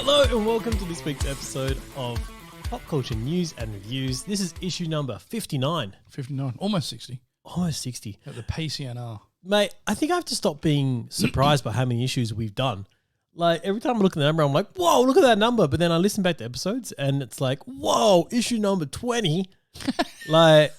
Hello and welcome to this week's episode of Pop Culture News and Reviews. This is issue number 59. 59, almost 60. Almost 60. At the PCNR. Mate, I think I have to stop being surprised by how many issues we've done. Like, every time I look at the number, I'm like, whoa, look at that number. But then I listen back to episodes and it's like, whoa, issue number 20. Like,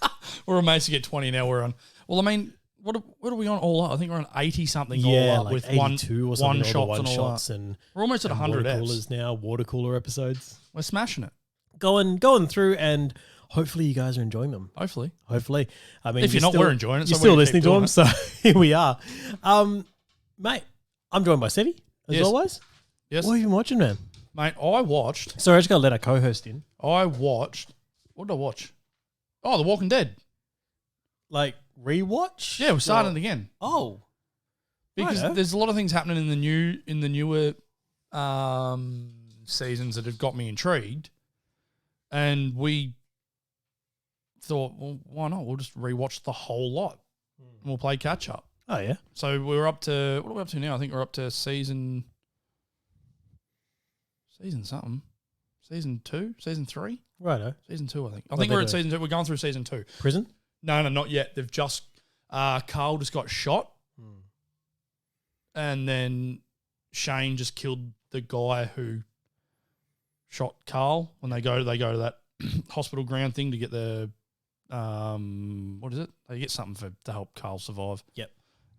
we're amazed to get 20 now. We're on, well, I mean, what are we on all up? I think we're on 80 something yeah, all up like with 82 or something, one all the shots and all shots that. and We're almost at 100 water eps. coolers now, water cooler episodes. We're smashing it. Going through, and hopefully you guys are enjoying them. Hopefully. I mean, If you're not, we're enjoying it. You're So still we're listening to them, so here we are. Mate, I'm joined by Sevi, as Yes. always. Yes. What have you been watching, man? Mate, I watched. Sorry, I just got to let our co-host in. What did I watch? Oh, The Walking Dead. Like, rewatch? Yeah, we're starting it again. Oh. Because Righto. there's a lot of things happening in the newer seasons that have got me intrigued. And we thought, well, why not? We'll just rewatch the whole lot. And we'll play catch up. Oh, yeah? So we're up to, what are we up to now? I think we're up to season something. Season 2? Season 3? Righto. Season 2, I think. I think we're at season 2. We're going through season 2. Prison? No, not yet. They've just, Carl just got shot. And then Shane just killed the guy who shot Carl when they go to that hospital ground thing to get the what is it? They get something to help Carl survive. Yep.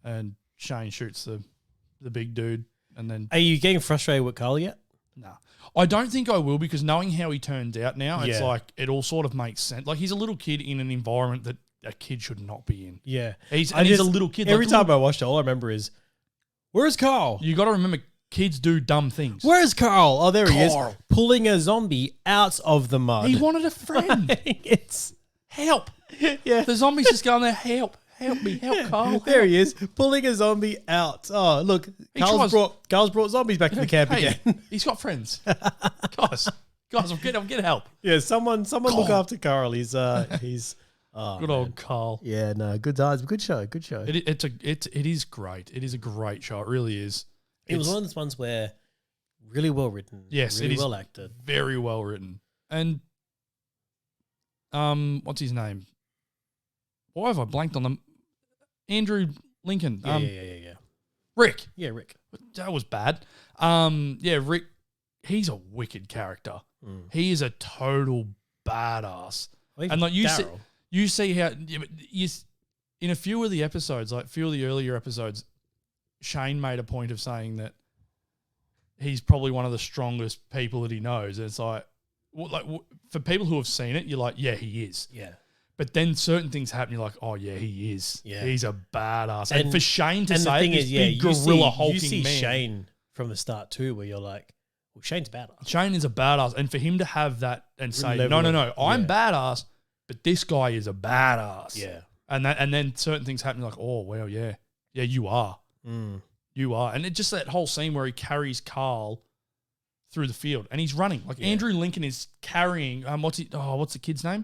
And Shane shoots the big dude, and then Are you getting frustrated with Carl yet? nah. I don't think I will, because knowing how he turned out now, it's Yeah. like it all sort of makes sense. Like, he's a little kid in an environment that a kid should not be in. Yeah. He's a little kid. Every like, time I watched it, all I remember is, where's Carl? you got to remember, kids do dumb things. Where's Carl? Oh, there he is. Carl. Pulling a zombie out of the mud. He wanted a friend. It's... Help. Yeah. The zombie's just going there, help me, help Carl. There he is, pulling a zombie out. Oh, look, Carl's brought zombies back to the camp Hey, again. he's got friends. guys, I'm get help. Yeah, someone look after Carl. He's oh, Good man. old Carl. Yeah, no, good times. Good show. It is great. It is a great show. It really is. It was one of those ones where really well written. Yes, really it is well acted. Very well written. And what's his name? Why have I blanked on them? Andrew Lincoln. Yeah. Rick. Yeah, Rick. That was bad. Yeah, Rick. He's a wicked character. He is a total badass. Well, And like Daryl. you see how in a few of the episodes, like a few of the earlier episodes, Shane made a point of saying that he's probably one of the strongest people that he knows. And it's like for people who have seen it, you're like, yeah, he is. Yeah. But then certain things happen, you're like, oh yeah, he is. Yeah. He's a badass. And for Shane to And the say thing this is, yeah, big you gorilla hulking you see man, Shane from the start too, where you're like, well, Shane's badass. Shane is a badass, and for him to have that and say, Level no, of- I'm yeah. badass, but this guy is a badass. Yeah. And then certain things happen, like, oh, well, yeah, you are. You are. And it just that whole scene where he carries Carl through the field and he's running. Like Andrew Lincoln is carrying, what's the kid's name?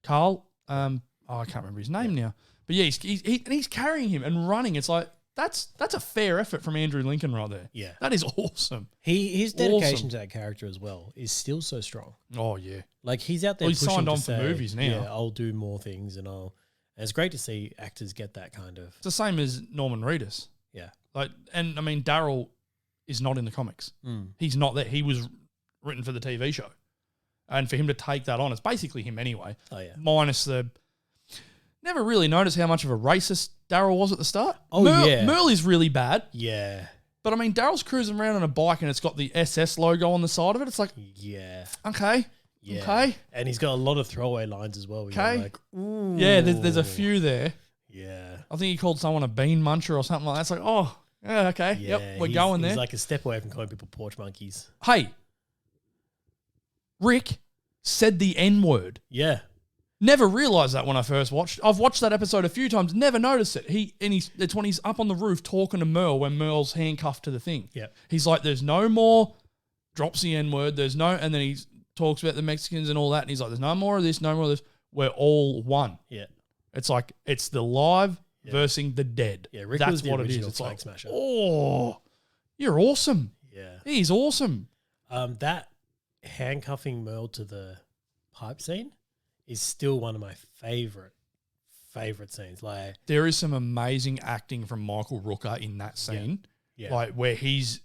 Carl? I can't remember his name now. But yeah, he's carrying him and running. It's like, that's a fair effort from Andrew Lincoln right there. Yeah. That is awesome. His dedication Awesome. to that character as well is still so strong. Oh, yeah. Like, he's out there Well, he's pushing signed to on for say, movies now. Yeah, I'll do more things and it's great to see actors get that kind of... It's the same as Norman Reedus. Yeah. Like, and I mean, Daryl is not in the comics. He's not there. He was written for the TV show. And for him to take that on, it's basically him anyway. Oh, yeah. Minus the... Never really noticed how much of a racist Daryl was at the start. Oh, yeah. Merle is really bad. Yeah. But I mean, Daryl's cruising around on a bike and it's got the SS logo on the side of it. It's like, Yeah. okay. Yeah. Okay. And he's got a lot of throwaway lines as well. Where you're Okay. like, ooh. Yeah, there's a few there. Yeah. I think he called someone a bean muncher or something like that. It's like, oh, yeah, okay. Yeah, Yep, we're going there. He's like a step away from calling people porch monkeys. Hey, Rick said the N-word. Yeah. Never realised that when I first watched. I've watched that episode a few times, never noticed it. It's when he's up on the roof talking to Merle when Merle's handcuffed to the thing. Yeah. He's like, there's no more, drops the N-word, and then he talks about the Mexicans and all that, and he's like, there's no more of this, no more of this. We're all one. Yeah. It's like, it's the live versus the dead. Yeah, Rick That's was the what it is. original It's flag like, smasher. oh, you're awesome. Yeah. He's awesome. That handcuffing Merle to the pipe scene is still one of my favorite scenes. Like, there is some amazing acting from Michael Rooker in that scene. Yeah. Like where he's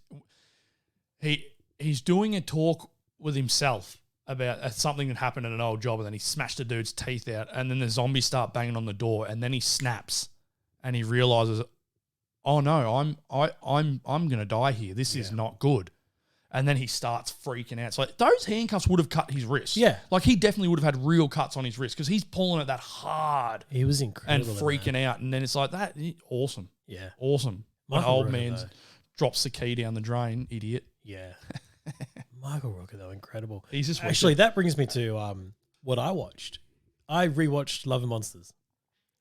doing a talk with himself about something that happened at an old job, and then he smashed a dude's teeth out, and then the zombies start banging on the door, and then he snaps and he realizes, oh no, I'm gonna die here. This is not good. And then he starts freaking out. So like, those handcuffs would have cut his wrist. Yeah. Like he definitely would have had real cuts on his wrist because he's pulling it that hard. He was incredible. And freaking out. And then it's like that. Awesome. Yeah. Awesome. When Michael old Rooker, man though. drops the key down the drain, idiot. Yeah. Michael Rooker, though, incredible. He's just Actually, that brings me to what I watched. I rewatched Love and Monsters.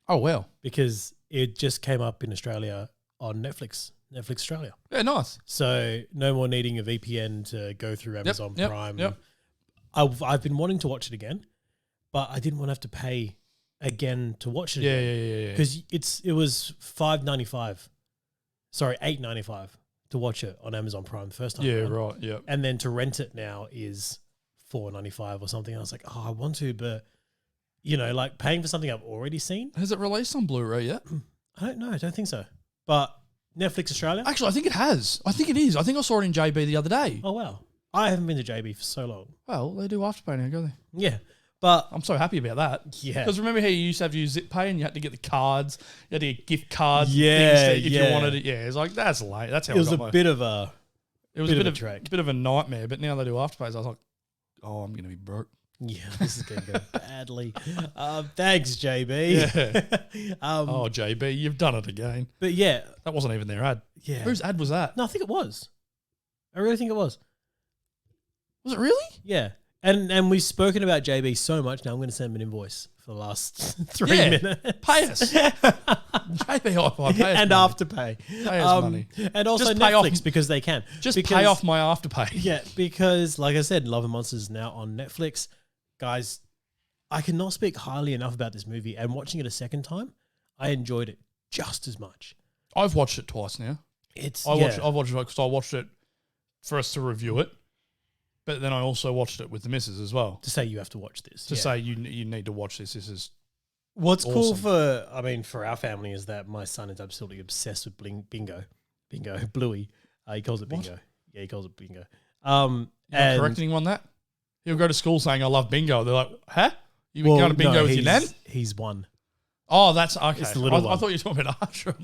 Oh, well. Because it just came up in Australia on Netflix Australia. Yeah, nice. So no more needing a VPN to go through Amazon Prime. Yep. I've been wanting to watch it again, but I didn't want to have to pay again to watch it again. Yeah. Because it was $8.95 to watch it on Amazon Prime the first time. Yeah, around. right. Yeah. And then to rent it now is $4.95 or something. I was like, oh, I want to, but like paying for something I've already seen. Has it released on Blu-ray yet? I don't know. I don't think so. But Netflix Australia? Actually, I think it has. I think it is. I think I saw it in JB the other day. Oh, wow. I haven't been to JB for so long. Well, they do Afterpay now, go they? Yeah. But I'm so happy about that. Yeah. Because remember how you used to have your zip pay and you had to get the cards, you had to get gift cards, Yeah, things if you wanted it. Yeah, it's like, that's late. That's how it was a bit of a bit of a nightmare, but now they do Afterpays. I was like, oh, I'm going to be broke. Yeah, this is going to go badly. Thanks, JB. Yeah. Oh, JB, you've done it again. But yeah. That wasn't even their ad. Yeah. Whose ad was that? No, I think it was. I really think it was. Was it really? Yeah. And we've spoken about JB so much now, I'm going to send him an invoice for the last 3 minutes. Pay us. JB Hi-Fi, pay us and money. Afterpay. Pay us money. And also Just pay Netflix off- because they can. Pay off my Afterpay. Yeah, because like I said, Love and Monsters is now on Netflix. Guys, I cannot speak highly enough about this movie, and watching it a second time, I enjoyed it just as much. I've watched it twice now. I've watched it because I watched it for us to review it, but then I also watched it with the missus as well. To say you have to watch this. To say you need to watch this. This is what's awesome. Cool for our family is that my son is absolutely obsessed with Bingo, Bluey. He calls it Bingo. What? Yeah, he calls it Bingo. You're correcting him on that? He'll go to school saying, I love bingo. They're like, huh? You've been going to bingo with your nan? He's one. Oh, that's okay. It's the little one. I thought you were talking about Archer.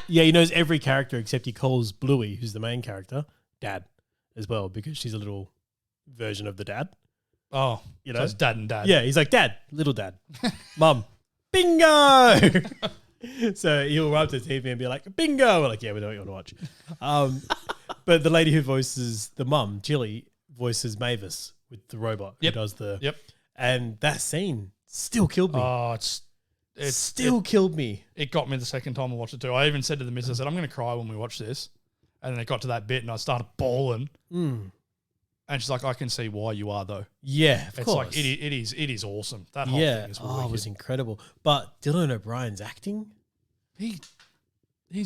He knows every character except he calls Bluey, who's the main character, Dad as well, because she's a little version of the dad. Oh, so it's dad and dad. Yeah, he's like, Dad, little dad. Mum, bingo! So he'll run up to the TV and be like, bingo! We're like, yeah, we know what you want to watch. But the lady who voices the mum, Jilly, voices Mavis with the robot who does the... Yep. And that scene still killed me. Oh, it still killed me. It got me the second time I watched it too. I even said to the missus, I said, I'm going to cry when we watch this. And then it got to that bit and I started bawling. Mm. And she's like, I can see why you are though. Yeah, of course. Like, it is awesome. That whole thing is wicked. It was incredible. But Dylan O'Brien's acting... He's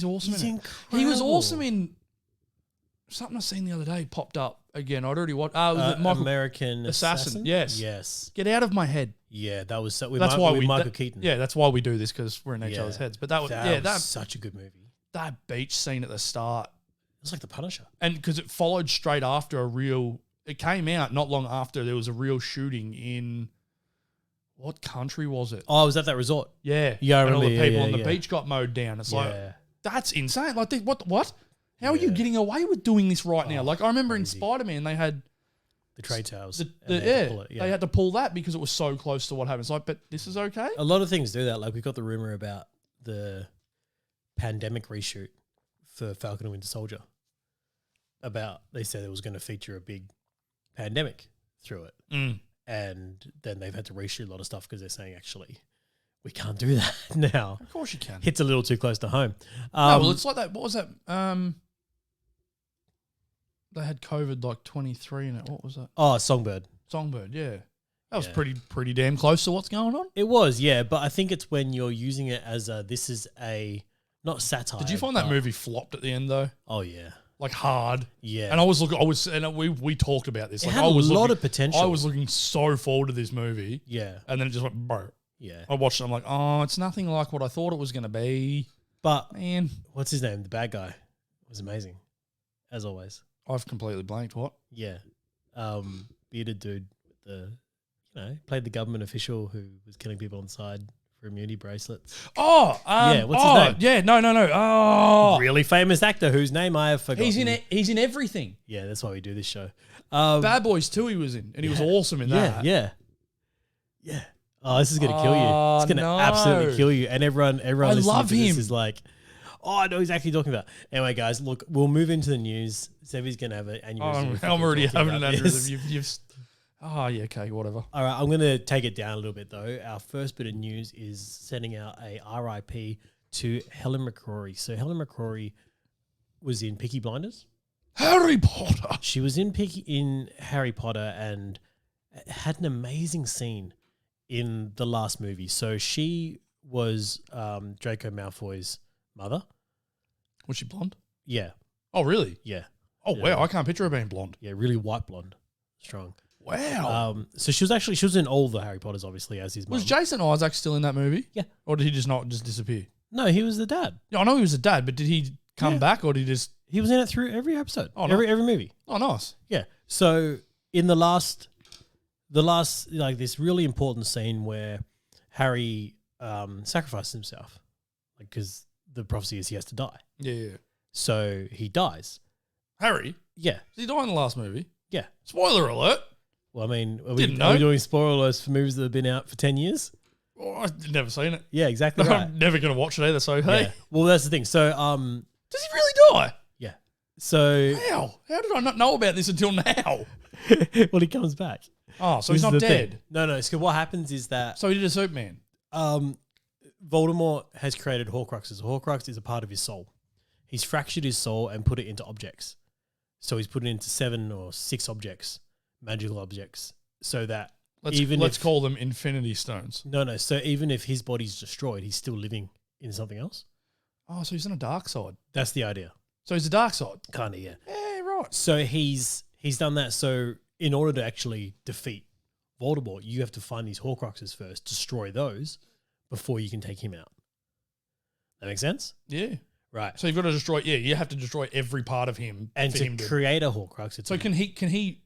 awesome He's in it. incredible. He was awesome in something I seen the other day, popped up again. I'd already watched. Was it American Assassin? Yes. Get out of my head. Yeah, that was so. That's why we Michael Keaton. Yeah, that's why we do this, because we're in each other's heads. But that was such a good movie. That beach scene at the start. It's like The Punisher. And because it followed straight after it came out not long after there was a real shooting in, what country was it? Oh, was that resort? Yeah. Yeah, I and remember. all the people on the beach got mowed down. It's like, that's insane. Like, what? How are you getting away with doing this right now? Like, I remember in Spider-Man, they had the trade towels. They had to pull that because it was so close to what happens. Like, but this is okay? A lot of things do that. Like, we got the rumor about the pandemic reshoot for Falcon and Winter Soldier. They said it was going to feature a big pandemic through it. Mm. And then they've had to reshoot a lot of stuff because they're saying, actually, we can't do that now. Of course you can. Hits a little too close to home. It's like that. What was that? They had COVID like 23 in it. What was that? Oh, Songbird, yeah. That was pretty damn close to what's going on. It was, yeah. But I think it's when you're using it as not satire. Did you find that movie flopped at the end though? Oh, yeah. like hard. Yeah. And we talked about this. It Like had I was a lot looking, of potential. I was looking so forward to this movie. Yeah. And then it just went, bro. Yeah. I watched it. I'm like, oh, it's nothing like what I thought it was going to be. But Man, what's his name? The bad guy was amazing, as always. I've completely blanked. What? Yeah. Bearded dude with played the government official who was killing people on the side for immunity bracelets. Oh, what's his name? Yeah, no. Oh, Really famous actor whose name I have forgotten. he's in everything. Yeah, that's why we do this show. Bad Boys 2 he was in, and he was awesome in that. Yeah. Oh, this is gonna kill you. It's gonna absolutely kill you. And everyone listening love to this him. is like, oh, I know exactly what you're talking about. Anyway, guys, look, we'll move into the news. Sevi's gonna have an aneurysm. I'm already having an this. aneurysm. Oh, yeah, okay, whatever. All right, I'm going to take it down a little bit, though. Our first bit of news is sending out a RIP to Helen McCrory. So Helen McCrory was in Peaky Blinders. Harry Potter. She was in Harry Potter and had an amazing scene in the last movie. So she was Draco Malfoy's mother. Was she blonde? Yeah. Oh, really? Yeah. Oh, Yeah. wow, I can't picture her being blonde. Yeah, really white blonde. Strong. Wow. So she was in all the Harry Potters, obviously, as his mum. Was Jason Isaac still in that movie? Yeah. Or did he just not just disappear? No, he was the dad. Yeah, I know he was a dad, but did he come back or did he just... He was in it through every episode. Oh, no. Every movie. Oh, nice. Yeah. So in the last like this really important scene where Harry sacrifices himself, like because the prophecy is he has to die. Yeah. So he dies. Harry? Yeah. Did he die in the last movie? Yeah. Spoiler alert. Well, I mean, are Didn't we know. doing spoiler alerts for movies that have been out for 10 years? Oh, I've never seen it. Yeah, exactly right. I'm never going to watch it either, so hey. Yeah. Well, that's the thing. So, Does he really die? yeah. So, How? How did I not know about this until now? well, he comes back. Oh, so This he's is not the dead. thing. No. So what happens is that So he did a Superman. Voldemort has created Horcruxes. Horcrux is a part of his soul. He's fractured his soul and put it into objects. So he's put it into 7 or 6 objects, magical objects, so that Let's call them Infinity Stones. No. So even if his body's destroyed, he's still living in something else. Oh, so he's on a dark side. That's the idea. So he's a dark side. Kind of, yeah. Yeah, right. So he's done that. So in order to actually defeat Voldemort, you have to find these Horcruxes first, destroy those before you can take him out. That makes sense? Yeah. Right. So you've got to destroy. Yeah, you have to destroy every part of him And for to him create a Horcrux, it's So can he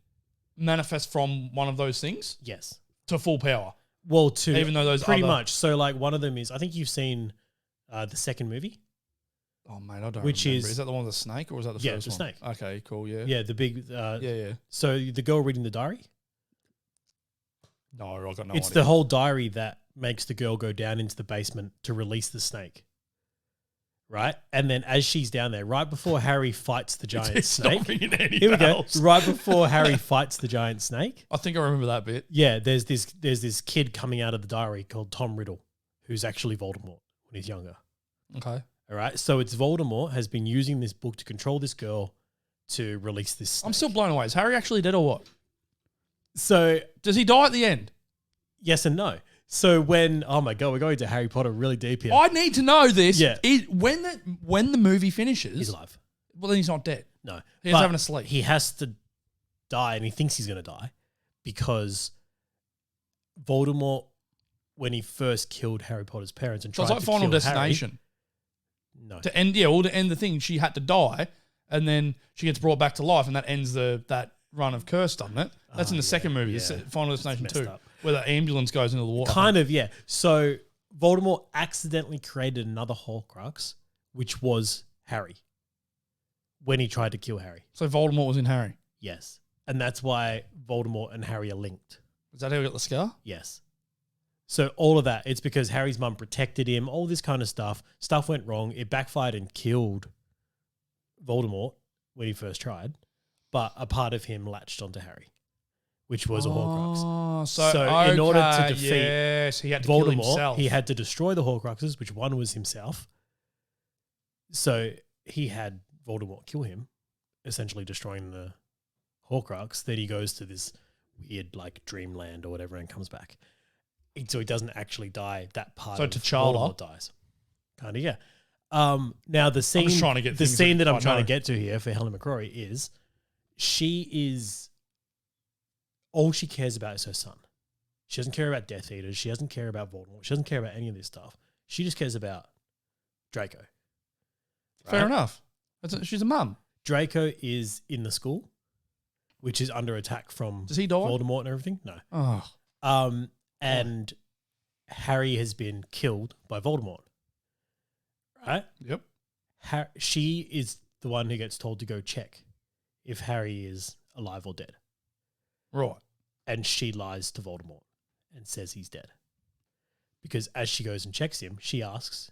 manifest from one of those things yes. to full power? Well, Even though those pretty other- much. So like one of them is, I think you've seen the second movie. Oh mate, I don't. Which remember. is- Is that the one with the snake or was that the Yeah, first the one? snake. Okay, cool. Yeah. Yeah, the big. Yeah. So the girl reading the diary. No, I got no It's idea. the whole diary that makes the girl go down into the basement to release the snake. Right? And then as she's down there, right before Harry fights the giant It's not snake. ringing any Here we go. bells. Right before Harry fights the giant snake. I think I remember that bit. Yeah, there's this kid coming out of the diary called Tom Riddle, who's actually Voldemort when he's younger. Okay. All right. So it's Voldemort has been using this book to control this girl to release this snake. I'm still blown away. Is Harry actually dead or what? So Does he die at the end? yes and no. So when, oh my God, we're going to Harry Potter really deep here. I need to know this. Yeah. When the movie finishes, He's alive. well, then he's not dead. No. He's But having a sleep. He has to die and he thinks he's going to die because Voldemort, when he first killed Harry Potter's parents and So tried it's to like Final kill Destination. Harry, no. To end the thing, she had to die, and then she gets brought back to life, and that ends that run of curse, doesn't it? That's in the second movie, yeah. Final Destination It's 2, messed up. where the ambulance goes into the water. Kind of, yeah. So Voldemort accidentally created another Horcrux, which was Harry, when he tried to kill Harry. So Voldemort was in Harry. Yes. And that's why Voldemort and Harry are linked. Is that how he got the scar? Yes. So all of that, it's because Harry's mum protected him, all this kind of stuff. Stuff went wrong. It backfired and killed Voldemort when he first tried. But a part of him latched onto Harry, which was a Horcrux. Oh, So in order to defeat yes, he had to kill Voldemort, himself. he had to destroy the Horcruxes, which one was himself. So he had Voldemort kill him, essentially destroying the Horcrux. Then he goes to this weird like dreamland or whatever and comes back. So he doesn't actually die. That part So of T'Challa- Voldemort dies. Kind of, yeah. Now the scene, trying to get the things scene that that I'm I trying to know. get to here for Helen McCrory is all she cares about is her son. She doesn't care about Death Eaters. She doesn't care about Voldemort. She doesn't care about any of this stuff. She just cares about Draco. Fair Right? enough. She's a mum. Draco is in the school, which is under attack from Does he die? Voldemort and everything. No. Oh, And Harry has been killed by Voldemort. Right? yep. She is the one who gets told to go check if Harry is alive or dead. Right. And she lies to Voldemort and says he's dead. Because as she goes and checks him, she asks,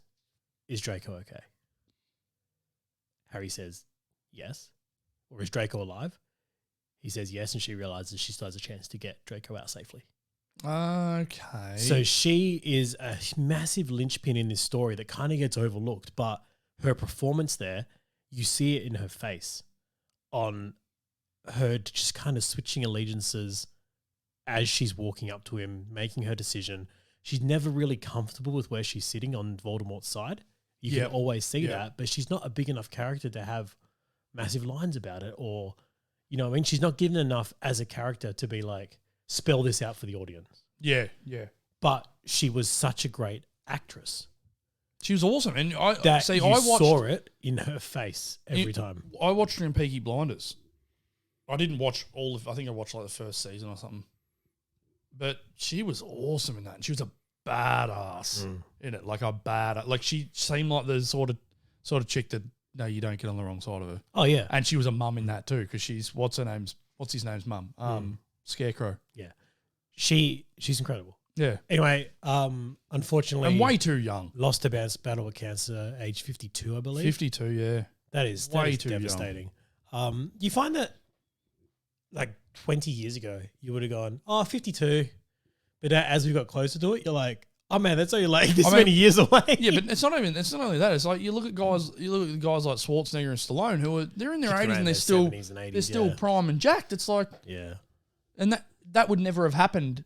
is Draco okay? Harry says, yes. Or is Draco alive? He says yes, and she realizes she still has a chance to get Draco out safely. Okay. So she is a massive linchpin in this story that kind of gets overlooked, but her performance there, you see it in her face on her just kind of switching allegiances as she's walking up to him, making her decision. She's never really comfortable with where she's sitting on Voldemort's side. You can always see that, but she's not a big enough character to have massive lines about it, or, you know what I mean? She's not given enough as a character to be like, spell this out for the audience. Yeah, yeah. But she was such a great actress. She was awesome. And I watched, saw it in her face every time. I watched her in Peaky Blinders. I didn't watch I think I watched like the first season or something. But she was awesome in that. And she was a badass in it. Like she seemed like the sort of chick that, no, you don't get on the wrong side of her. Oh, yeah. And she was a mum in that too, because she's, what's his name's mum? Scarecrow. Yeah. She's incredible. Yeah. Anyway, unfortunately. And way too young. Lost to battle with cancer, age 52, I believe. 52, yeah. That is way too devastating. You find that like 20 years ago, you would have gone, 52. But as we got closer to it, you're like, oh man, that's only like many years away. Yeah, but it's not only that. It's like you look at guys like Schwarzenegger and Stallone they're in their 80s and they're still 70s and 80s, they're still prime and jacked. It's like, yeah. And that would never have happened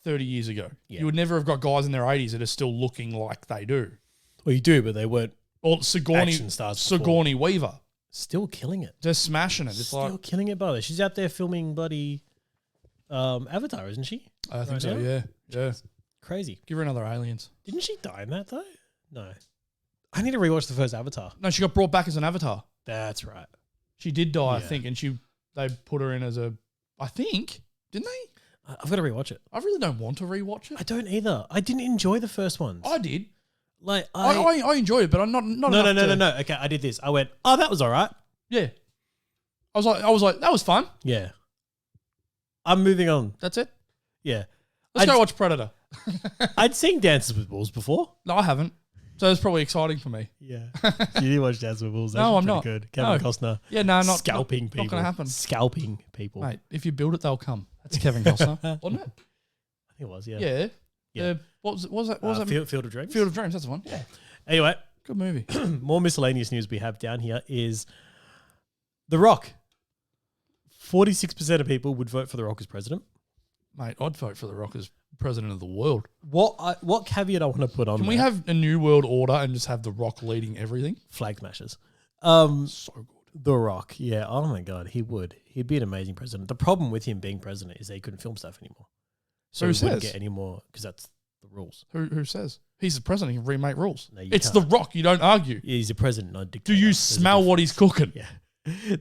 30 years ago. Yeah. You would never have got guys in their 80s that are still looking like they do. Well, you do, but they weren't Or action stars Sigourney Weaver. Still killing it. Just smashing it. It's Still killing it, brother. She's out there filming bloody Avatar, isn't she? I think Right so, now? yeah. Yeah. Crazy. Give her another Aliens. Didn't she die in that though? No. I need to rewatch the first Avatar. No, she got brought back as an Avatar. That's right. She did die, I Yeah. think, and they put her in as I think, didn't they? I've got to rewatch it. I really don't want to rewatch it. I don't either. I didn't enjoy the first ones. I did. Like I enjoyed it, but I'm not No. Okay, I did this. I went, oh, that was all right. Yeah. I was like, that was fun. Yeah. I'm moving on. That's it. Yeah. Let's go watch Predator. I'd seen Dances with Wolves before. No, I haven't. So it's probably exciting for me. Yeah. You did watch Dances with Wolves. No, I'm pretty not. Good. Kevin No. Costner. Yeah, no, scalping people. Not going to happen. Scalping people. Mate, if you build it, they'll come. That's Kevin Costner, wasn't it? I think it was, yeah. Yeah. Yeah. What was that? Field of Dreams? Field of Dreams, that's the one. Yeah. Anyway, Good movie. more miscellaneous news we have down here is The Rock. 46% of people would vote for The Rock as president. Mate, I'd vote for The Rock as president of the world. What caveat I want to put on Can we there- have a new world order and just have The Rock leading everything? Flag smashers. So good. The Rock, yeah. Oh my God, he would. He'd be an amazing president. The problem with him being president is that he couldn't film stuff anymore. So Who he wouldn't says? get any more because that's the rules. Who says? He's the president. He can remake rules. No, you It's can't. The Rock. You don't argue. Yeah, he's a president, not a Do dictator. you There's a smell what he's cooking? Yeah.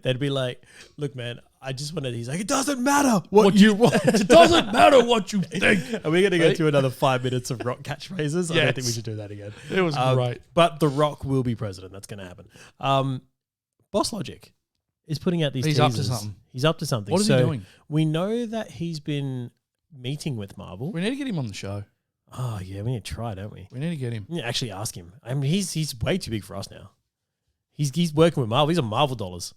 They'd be like, look, man, I just wanted, he's like, it doesn't matter what you want. It doesn't matter what you think. Are we going to go Right? to another 5 minutes of Rock catchphrases? I don't think we Yes. should do that again. It was great. But The Rock will be president. That's going to happen. BossLogic is putting out these He's up to teasers. something. He's up to something. What is he doing? We know that he's been meeting with Marvel. We need to get him on the show. Oh, yeah, we need to try, don't we? We need to get him. We need to actually ask him. I mean, he's way too big for us now. He's working with Marvel. He's on Marvel dollars.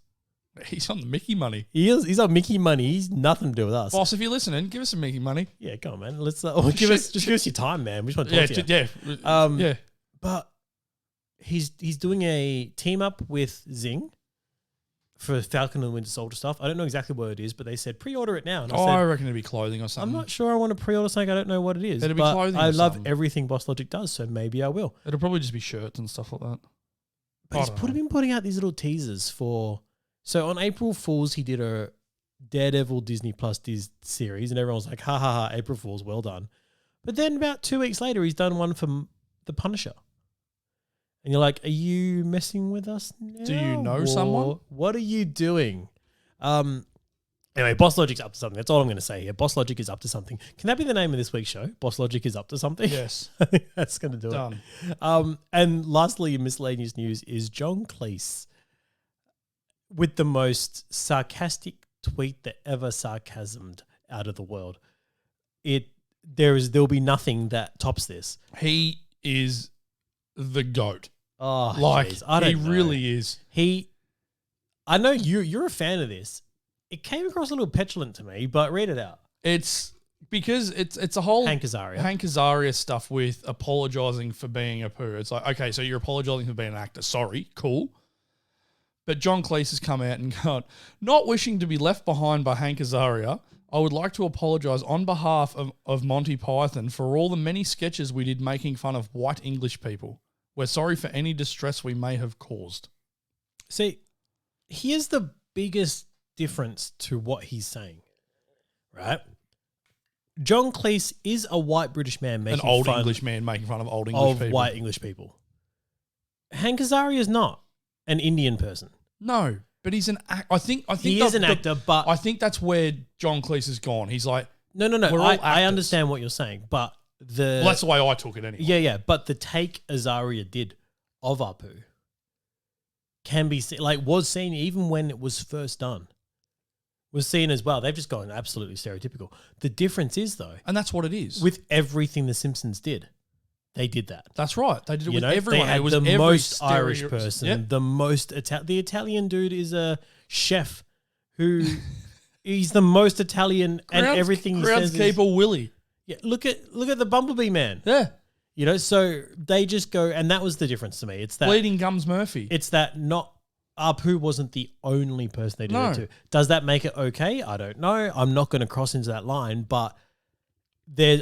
He's on the Mickey money. He is. He's on Mickey money. He's nothing to do with us. Boss, if you're listening, give us some Mickey money. Yeah, come on, man. Let's give us your time, man. We just want to Yeah, talk to you. yeah. Yeah. But he's doing a team up with Zing for Falcon and the Winter Soldier stuff. I don't know exactly what it is, but they said pre-order it now. And I reckon it'd be clothing or something. I'm not sure I want to pre-order something. I don't know what it is. It'll be but clothing I or love something. everything BossLogic does, so maybe I will. It'll probably just be shirts and stuff like that. But he's been putting out these little teasers for... So on April Fool's, he did a Daredevil Disney Plus series, and everyone was like, ha ha ha, April Fool's, well done. But then about 2 weeks later, he's done one for The Punisher. And you're like, are you messing with us now? Do you know someone? What are you doing? Anyway, BossLogic's up to something. That's all I'm going to say here. BossLogic is up to something. Can that be the name of this week's show? BossLogic is up to something? Yes. I think that's going to do Done. it. And lastly, in miscellaneous news is John Cleese with the most sarcastic tweet that ever sarcasmed out of the world. There'll be nothing that tops this. He is the GOAT. Oh, like, geez, I don't he know. really is. I know you're a fan of this. It came across a little petulant to me, but read it out. It's because it's a whole Hank Azaria. Hank Azaria stuff with apologizing for being a poo. It's like, okay, so you're apologizing for being an actor. Sorry, cool. But John Cleese has come out and gone, not wishing to be left behind by Hank Azaria, I would like to apologize on behalf of Monty Python for all the many sketches we did making fun of white English people. We're sorry for any distress we may have caused. See, here's the biggest difference to what he's saying, right? John Cleese is a white British man making An old fun English man making fun of old English people. white English people. Hank Azaria is not an Indian person. No, but he's an actor. I think he is an actor, but I think that's where John Cleese has gone. He's like, no. We're all I actors. understand what you're saying, but well, that's the way I took it anyway. Yeah. But the take Azaria did of Apu can be was seen even when it was first done. Was seen as well. They've just gone absolutely stereotypical. The difference is though, And that's what it is. with everything the Simpsons did, they did that. That's right. They did it with They everyone. had It was the every most Irish stereo- person, Yep. the most the Italian dude is a chef who he's the most Italian, and everything he says is, Groundskeeper Willie. yeah. Look at the Bumblebee man. Yeah. So they just go, and that was the difference to me. It's that Bleeding Gums Murphy. it's that not Apu wasn't the only person they did No. it to. Does that make it okay? I don't know. I'm not going to cross into that line, but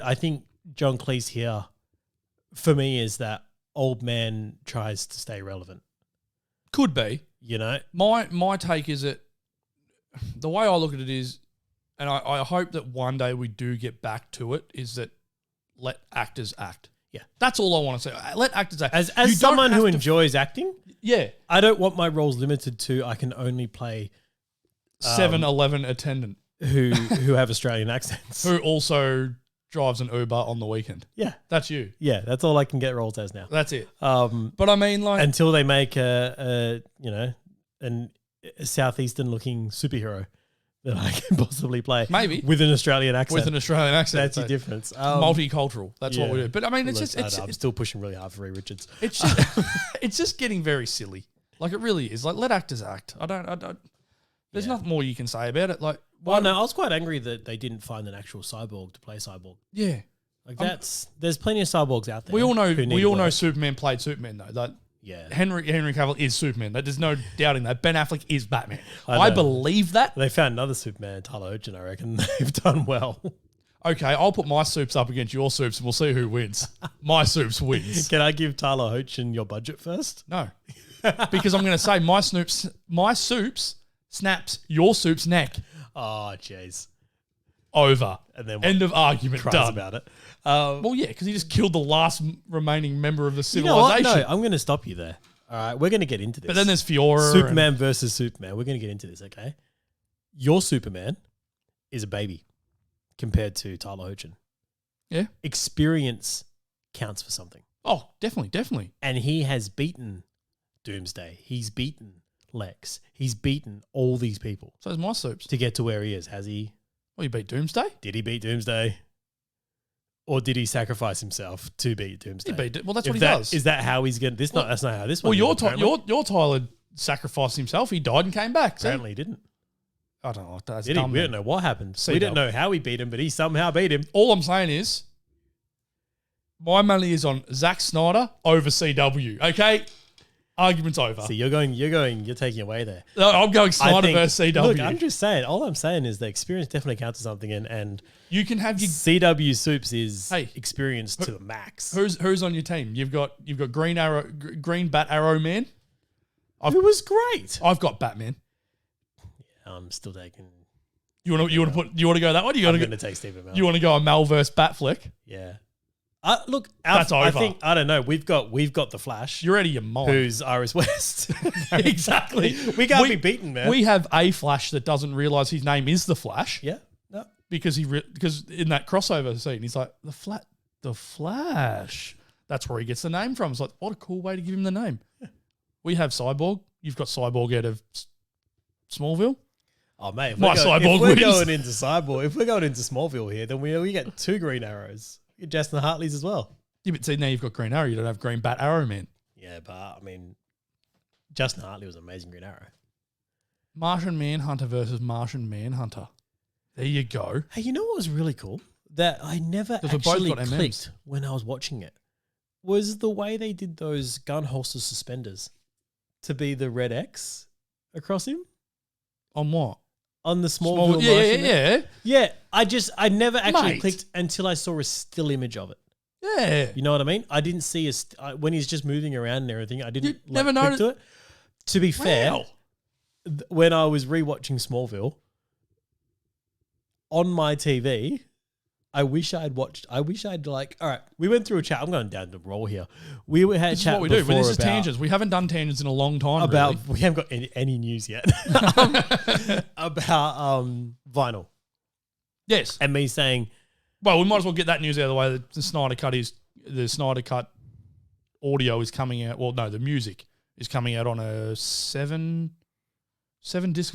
I think John Cleese here, for me, is that old man tries to stay relevant. Could be. My take is that the way I look at it is, and I hope that one day we do get back to it, is that let actors act. Yeah. That's all I want to say. Let actors act. As You don't someone who have to- enjoys acting, Yeah. I don't want my roles limited to I can only play 7-Eleven attendant who have Australian accents. who also drives an Uber on the weekend. Yeah. That's you. Yeah, that's all I can get roles as now. That's it. But But I mean, like, until they make a southeastern looking superhero that I can possibly play, Maybe. with an Australian accent. with an Australian accent. That's the so difference. multicultural. That's what we yeah. do. But I mean, it's Look, just I'm still pushing really hard for Ray Richards. it's just, it's just getting very silly. Like, it really is. Like, let actors act. I don't. There's nothing more you can say about it. Like, Well, no, I was quite angry that they didn't find an actual cyborg to play Cyborg. yeah. Like there's plenty of cyborgs out there. We all know. who need We all know work. Superman played Superman though. Like, Yeah, Henry Cavill is Superman. There's no doubting that. Ben Affleck is Batman. I I know. believe that. they found another Superman, Tyler Hoechlin. I reckon they've done well. Okay, I'll put my soups up against your soups and we'll see who wins. My soups wins. Can I give Tyler Hoechlin your budget first? No. Because I'm going to say my soups snaps your soup's neck. Oh, jeez. Over. And then End of argument. cries Done. about it. Well, yeah, because he just killed the last remaining member of the You know what? civilization. No, I'm going to stop you there. All right, we're going to get into this. But then there's Fiora. Superman versus Superman. We're going to get into this, okay? Your Superman is a baby compared to Tyler Hoechlin. Yeah. Experience counts for something. Oh, definitely. And he has beaten Doomsday. He's beaten Lex. He's beaten all these people So is my soups. to get to where he is. Has he? Well, you beat Doomsday? Did he beat Doomsday? Or did he sacrifice himself to beat Doomsday? He beat it. Well, that's If what he that- does. Is that how he's going to... That's not how this one Well, is, apparently. your Tyler sacrificed himself. He died and came back. See? Apparently he didn't. I don't know. That's Did he? dumb. We man. don't know what happened. See, We don't though. know how he beat him, but he somehow beat him. All I'm saying is, my money is on Zack Snyder over CW. Okay, Argument's over. See, you're taking away there. No, I'm going Snyder versus CW. Look, I'm just saying. All I'm saying is the experience definitely counts for something, and you can have your CW Soups is experience to the max. Who's on your team? You've got Green Bat Arrow Man. It was great. I've got Batman. Yeah, I'm still taking. You want to go that one? I'm going to take Stephen Amell. You want to go a Mal versus Batfleck? Yeah. That's over. I think I don't know. We've got the Flash. You're out of your mind. Who's Iris West? Exactly. We can't be beaten, man. We have a Flash that doesn't realize his name is the Flash. Yeah. No. Because because in that crossover scene, he's like the Flash. That's where he gets the name from. It's like, what a cool way to give him the name. Yeah. We have Cyborg. You've got Cyborg out of Smallville. Oh mate, if Cyborg we're wins. going into Cyborg, if we're going into Smallville here, then we get 2 Green Arrows. You get Justin Hartley's as well. Yeah, but see, now you've got Green Arrow. You don't have Green Bat Arrow Man. Yeah, but I mean, Justin Hartley was an amazing Green Arrow. Martian Manhunter versus Martian Manhunter. There you go. Hey, you know what was really cool? That I never actually clicked when I was watching it was the way they did those gun holster suspenders to be the red X across him. On what? On the Smallville. Yeah. I never actually clicked until I saw a still image of it. Yeah. You know what I mean? I didn't see when he's just moving around and everything. I didn't never click to it. To be fair, Wow. when I was rewatching Smallville on my TV, all right, we went through a chat. I'm going down the roll here. We had This is chat what we do. before This is tangents. We haven't done tangents in a long time. We haven't got any news yet about vinyl. Yes. And me saying, well, we might as well get that news out of the way. The Snyder Cut audio is coming out. Well, no, the music is coming out on a 7-disc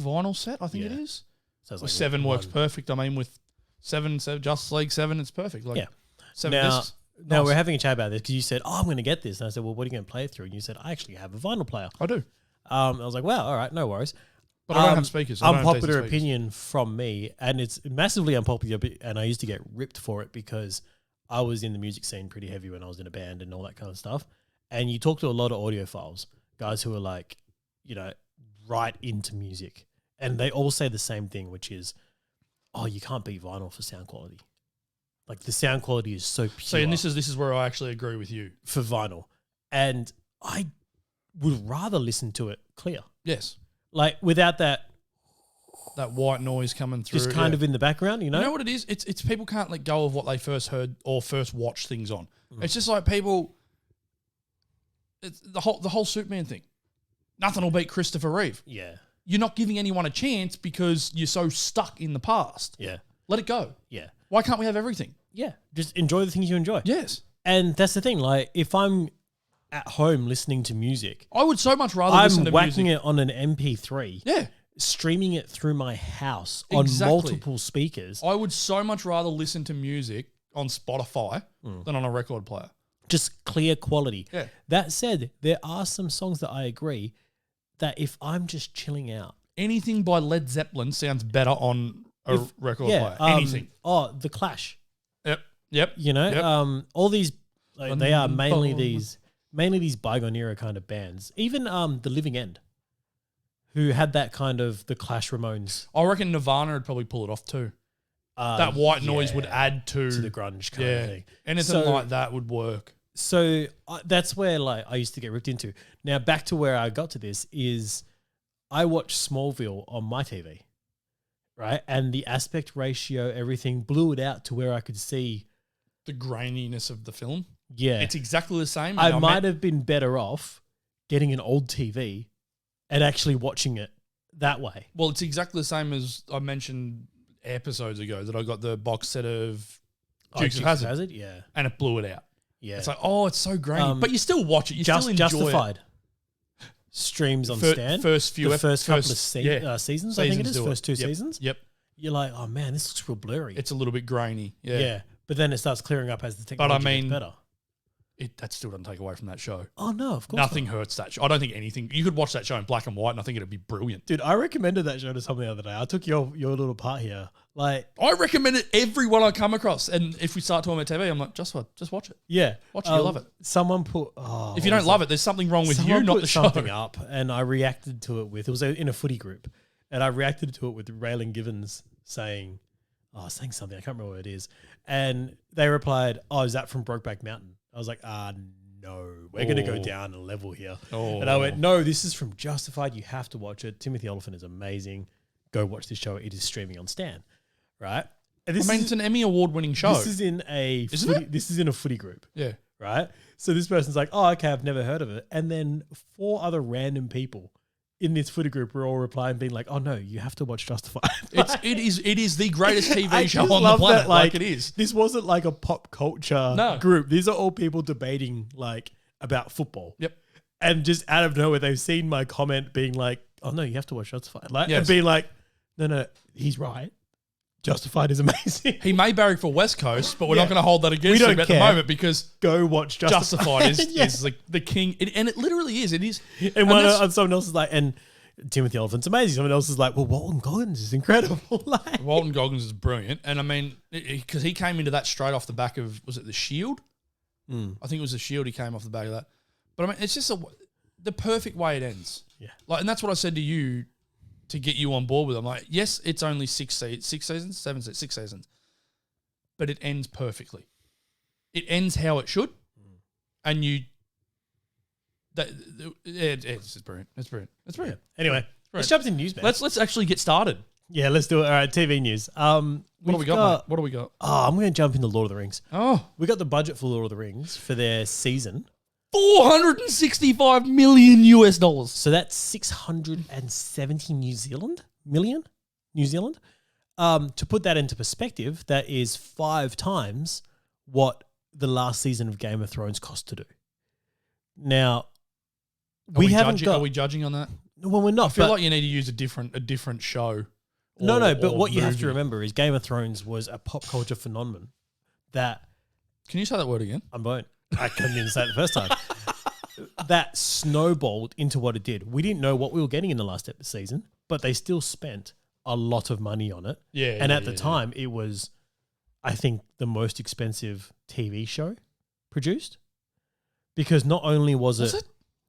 vinyl set, I think it is. Sounds like 7 works perfect. I mean, with 7, Justice League 7, it's perfect. Like 7 discs. Now we're having a chat about this because you said, I'm going to get this. And I said, well, what are you going to play it through? And you said, I actually have a vinyl player. I do. I was like, wow, all right, no worries. But I don't have speakers. Unpopular opinion from me, and it's massively unpopular, and I used to get ripped for it because I was in the music scene pretty heavy when I was in a band and all that kind of stuff. And you talk to a lot of audiophiles, guys who are like, right into music. And they all say the same thing, which is, oh, you can't beat vinyl for sound quality. Like the sound quality is so pure. See, and this is where I actually agree with you. For vinyl. And I would rather listen to it clear. Yes. Like without that white noise coming through. Just kind of in the background, You know what it is? It's people can't let go of what they first heard or first watched things on. It's just like people, it's the whole Superman thing. Nothing will beat Christopher Reeve. Yeah. You're not giving anyone a chance because you're so stuck in the past. Yeah. Let it go. Yeah. Why can't we have everything? Yeah. Just enjoy the things you enjoy. Yes. And that's the thing. Like if I'm at home listening to music, I would so much rather listen to music. I'm whacking it on an MP3. Yeah. Streaming it through my house on multiple speakers. I would so much rather listen to music on Spotify than on a record player. Just clear quality. Yeah. That said, there are some songs that I agree that if I'm just chilling out. Anything by Led Zeppelin sounds better on a record player. Anything. The Clash. Yep. All these, they are mainly these bygone era kind of bands. Even The Living End, who had that kind of the Clash Ramones. I reckon Nirvana would probably pull it off too. That white noise would add to the grunge kind of thing. Anything like that would work. So that's where I used to get ripped into. Now back to where I got to this is I watched Smallville on my TV, right? And the aspect ratio, everything blew it out to where I could see the graininess of the film. Yeah. It's exactly the same. I might have been better off getting an old TV and actually watching it that way. Well, it's exactly the same as I mentioned episodes ago that I got the box set of Dukes of Hazzard. Yeah. And it blew it out. Yeah. It's like, it's so grainy. But you still watch it. You still enjoy Justified. it. Streams on Stan. First few the first couple of seasons, I think it is. First two seasons. Yep. You're like, oh man, this looks real blurry. It's a little bit grainy. Yeah. But then it starts clearing up as the technology gets better. that still doesn't take away from that show. Oh no, of course Nothing hurts that show. I don't think anything. You could watch that show in black and white, and I think it'd be brilliant. Dude, I recommended that show to someone the other day. I took your little part here. Like, I recommend it everyone I come across, and if we start talking about TV, I'm like, just watch it. yeah, Watch it, you love it. Someone put. If you don't love it, there's something wrong with you, Someone not put the show. something up, and I reacted to it with. It was in a footy group, and I reacted to it with Raylan Givens saying something. I can't remember what it is, and they replied, "Oh, is that from Brokeback Mountain?" I was like, no, we're going to go down a level here. And I went, no, this is from Justified. You have to watch it. Timothy Oliphant is amazing. Go watch this show. It is streaming on Stan, right? And it's an Emmy award-winning show. This is in a footy group. Yeah. Right? So this person's like, oh, okay, I've never heard of it. And then 4 other random people in this footy group were all replying, being like, oh no, you have to watch Justified. It is the greatest TV show on the love planet. that, Like it is. This wasn't like a pop culture group. These are all people debating like about football. Yep. And just out of nowhere, they've seen my comment being like, oh no, you have to watch Justified. Like, Yes. and being like, no, he's right. Justified is amazing. He may barrack for West Coast, but we're Yeah. not going to hold that against We him don't at care. the moment because Go watch Justified Yeah. is like the king. And it literally is. It is. And someone else is like, and Timothy Oliphant's amazing. Someone else is like, well, Walton Goggins is incredible. Like, Walton Goggins is brilliant. And I mean, because he came into that straight off the back of, was it The Shield? I think it was The Shield he came off the back of that. But I mean, it's just the perfect way it ends. Yeah. Like, and that's what I said to you to get you on board with. I'm like, yes, it's only 6 seasons, 6 seasons, but it ends perfectly. It ends how it should. And it's brilliant. It's brilliant. It's brilliant. yeah. Anyway, let's jump into news, man. Let's actually get started. Yeah, let's do it. All right, TV news. What do we got, mate? What do we got? Oh, I'm going to jump into Lord of the Rings. Oh, We got the budget for Lord of the Rings for their season. $465 million US. So that's 670 million New Zealand. To put that into perspective, that is 5 times what the last season of Game of Thrones cost to do. Now, Are we judging on that? Well, we're not. I feel like you need to use a different show. But what you have to remember is Game of Thrones was a pop culture phenomenon that... Can you say that word again? I couldn't even say it the first time. That snowballed into what it did. We didn't know what we were getting in the last season, but they still spent a lot of money on it. Yeah. And at the time, it was, I think, the most expensive TV show produced. Because not only was it?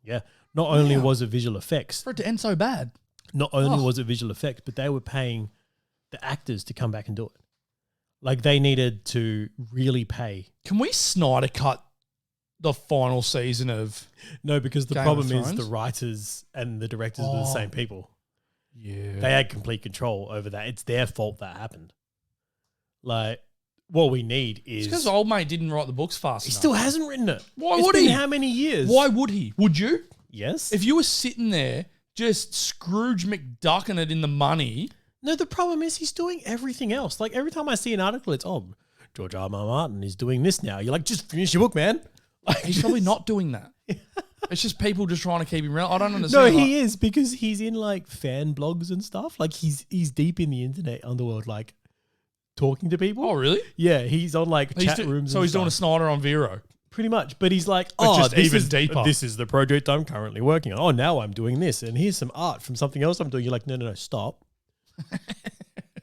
Yeah. Not only was it visual effects. For it to end so bad. Not only was it visual effects, but they were paying the actors to come back and do it. Like, they needed to really pay. Can we Snyder cut the final season of No, because the Game problem of is Thrones? the writers and the directors were the same people. Yeah. They had complete control over that. It's their fault that happened. Like, what we need is... It's because old mate didn't write the books fast He enough. still hasn't written it. Why It's would been he? how many years? Why would he? Would you? Yes. If you were sitting there just Scrooge McDucking it in the money... No, the problem is he's doing everything else. Like, every time I see an article, it's, George R. R. Martin is doing this now. You're like, just finish your book, man. Like, He's probably not doing that. It's just people just trying to keep him around. I don't understand. No, he is, because he's in like fan blogs and stuff. Like, he's deep in the internet underworld, like talking to people. Oh, really? Yeah, he's on like chat rooms. So and he's doing a stuff. Snyder on Vero. Pretty much, but he's like, just this even is deeper. This is the project I'm currently working on. Oh, now I'm doing this, and here's some art from something else I'm doing. You're like, no, stop.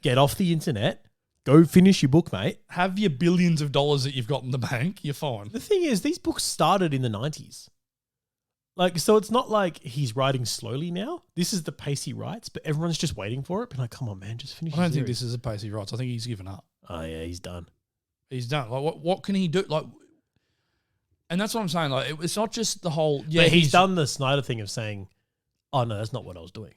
Get off the internet. Go finish your book, mate. Have your billions of dollars that you've got in the bank. You're fine. The thing is, these books started in the 90s. Like, so it's not like he's writing slowly now. This is the pace he writes, but everyone's just waiting for it. Being like, come on, man, just finish. I don't think this is a pace he writes. I think he's given up. Oh yeah, he's done. He's done. Like, what can he do? Like, and that's what I'm saying. Like, it's not just the whole. Yeah, but he's done the Snyder thing of saying, "Oh no, that's not what I was doing.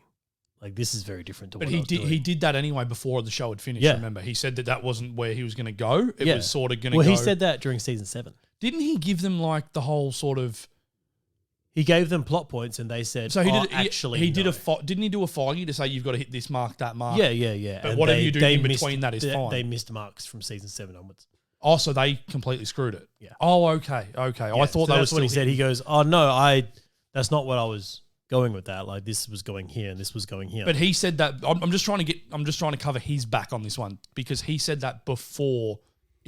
Like, this is very different to what I was doing." He did that anyway before the show had finished. Yeah. Remember, he said that wasn't where he was going to go. It Yeah. was sort of going to go. Well, he said that during season 7. Didn't he give them like the whole sort of? He gave them plot points, and they said, So he "Oh, did. actually, he did no." didn't he do a Foggy to say you've got to hit this mark, that mark? Yeah. But And whatever they- you do they in missed- between that is fine. They missed marks from season 7 onwards. Oh, so they completely screwed it. Yeah. Oh, okay. I Yeah, thought so that was that's what he still said. He goes, "Oh no, that's not what I was going with that. Like, this was going here and this was going here." But he said that I'm just trying to cover his back on this one because he said that before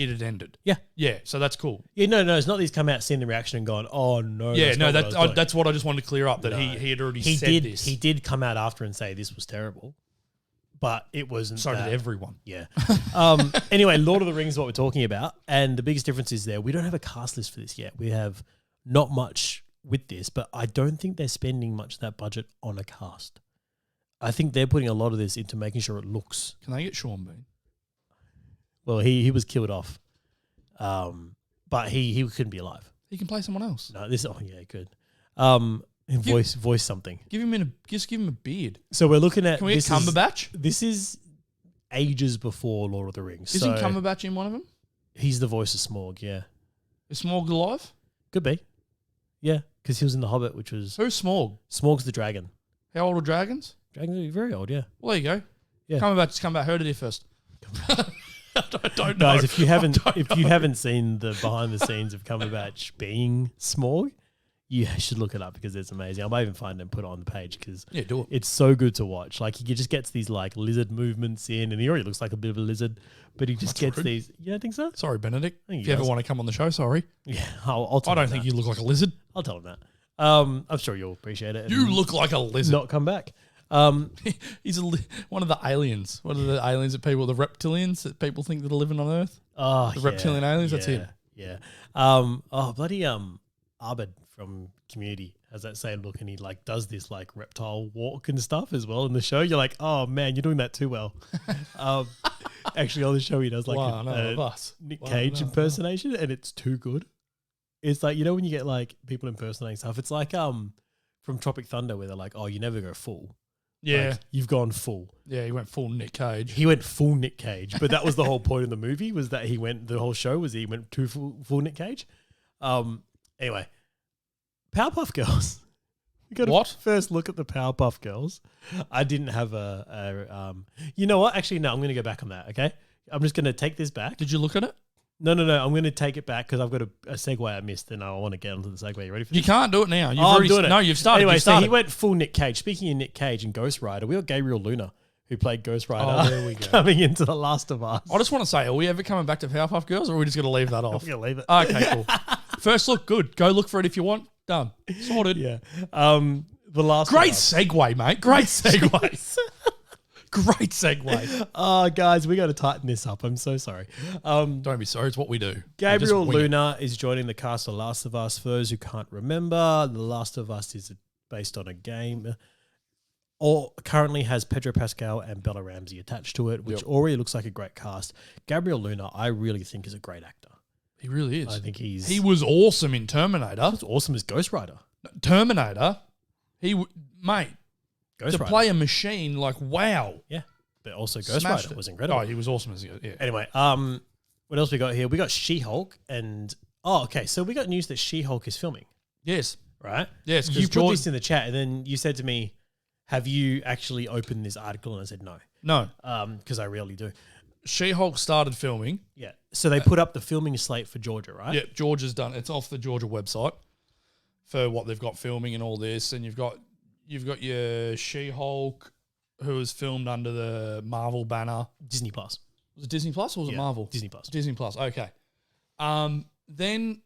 it had ended. Yeah. Yeah, so that's cool. Yeah, no, it's not that he's come out, seen the reaction and gone, oh, no. Yeah, no, that's that's what I just wanted to clear up, that No. he had already said this. He did come out after and say this was terrible, but it wasn't So that. did everyone. Yeah. Anyway, Lord of the Rings is what we're talking about, and the biggest difference is there, we don't have a cast list for this yet. We have not much with this, but I don't think they're spending much of that budget on a cast. I think they're putting a lot of this into making sure it looks... Can they get Sean Bean? Well, he was killed off, but he couldn't be alive. He can play someone else. No, he could. Voice something. Just give him a beard. So we're looking at... Can we get Cumberbatch? This is ages before Lord of the Rings. Isn't Cumberbatch in one of them? He's the voice of Smaug, yeah. Is Smaug alive? Could be. Yeah, because he was in The Hobbit, which was... Who's Smaug? Smaug's the dragon. How old are dragons? Dragons are very old, yeah. Well, there you go. Yeah. Cumberbatch heard it here first. I don't know. Guys, if you haven't seen the behind the scenes of Cumberbatch being Smaug, you should look it up because it's amazing. I might even find it and put it on the page because do it. It's so good to watch. Like he just gets these like lizard movements in, and he already looks like a bit of a lizard, but he just gets these. You don't think so? Sorry, Benedict. If you ever want to come on the show, sorry. Yeah, I'll tell I don't him think that. you look like a lizard. I'll tell him that. I'm sure you'll appreciate it. You look like a lizard. Not come back. He's one of the aliens. What are the aliens that people, the reptilians that people think that are living on Earth? Oh, the reptilian aliens. That's him. Yeah. Bloody Abed from Community has that same look, and he like does this like reptile walk and stuff as well in the show. You're like, oh man, you're doing that too well. Actually, on the show he does like a Nick Cage impersonation, and it's too good. It's like, you know when you get like people impersonating stuff, it's like from Tropic Thunder where they're like, oh, you never go full. Yeah. Like, you've gone full. Yeah, he went full Nick Cage. He went full Nick Cage, but that was the whole point of the movie, was that the whole show was he went too full Nick Cage. Anyway, Powerpuff Girls. We got to first look at the Powerpuff Girls. I didn't have you know what? Actually, no, I'm going to go back on that, okay? I'm just going to take this back. Did you look at it? No. I'm going to take it back because I've got a segue I missed, and I want to get onto the segue. You ready for this? You can't do it now. I'm doing it. No, you've started. Anyway, you've started. so he went full Nick Cage. Speaking of Nick Cage and Ghost Rider, we got Gabriel Luna, who played Ghost Rider, there we go. coming into The Last of Us. I just want to say, are we ever coming back to Powerpuff Girls, or are we just going to leave that off? We're going to leave it. Okay, cool. First look, good. Go look for it if you want. Done. Sorted. Yeah. The Last Great of Us. segue, mate. Great segue. Great segue. Guys, we got to tighten this up. I'm so sorry. Don't be sorry. It's what we do. Gabriel Luna is joining the cast of Last of Us. For those who can't remember, The Last of Us is based on a game, or currently has Pedro Pascal and Bella Ramsey attached to it, which already looks like a great cast. Gabriel Luna, I really think, is a great actor. He really is. I think he was awesome in Terminator. He was awesome as Ghost Rider. Terminator. Mate. Ghost Rider. Play a machine, like, wow. Yeah. But also Ghost Rider was incredible. Oh, he was awesome as Anyway, what else we got here? We got She-Hulk and... Oh, okay. So we got news that She-Hulk is filming. Yes. Right? Yes. You put this in the chat, and then you said to me, have you actually opened this article? And I said no. No. Because I rarely do. She-Hulk started filming. Yeah. So they put up the filming slate for Georgia, right? Yeah, Georgia's done. It's off the Georgia website for what they've got filming and all this. And you've got your She-Hulk, who was filmed under the Marvel banner. Disney Plus. Was it Disney Plus or was it Marvel? Disney Plus. Disney Plus, okay. Then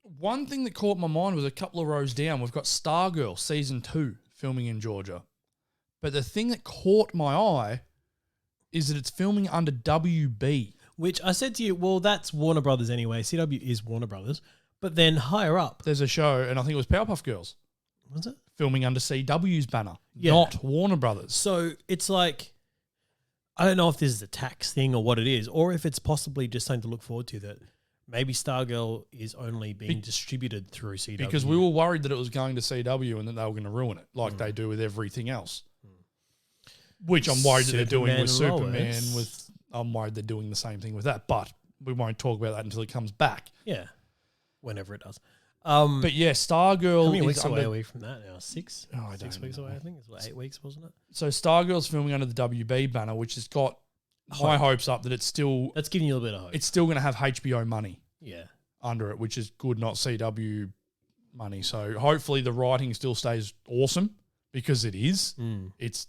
one thing that caught my mind was a couple of rows down. We've got Stargirl Season 2 filming in Georgia. But the thing that caught my eye is that it's filming under WB. Which I said to you, well, that's Warner Brothers anyway. CW is Warner Brothers. But then higher up, there's a show, and I think it was Powerpuff Girls. Was it? Filming under CW's banner, not Warner Brothers. So it's like, I don't know if this is a tax thing or what it is, or if it's possibly just something to look forward to, that maybe Stargirl is only being distributed through CW. Because we were worried that it was going to CW and that they were going to ruin it, like they do with everything else. Which I'm worried that they're doing with Superman. I'm worried they're doing the same thing with that, but we won't talk about that until it comes back. Yeah, whenever it does. But yeah, Stargirl. How many weeks away are we from that now? 6? Oh, 6 weeks away, I think. It's like 8 weeks, wasn't it? So Stargirl's filming under the WB banner, which has got high hopes up that it's still... That's giving you a little bit of hope. It's still going to have HBO money under it, which is good, not CW money. So hopefully the writing still stays awesome, because it is. It's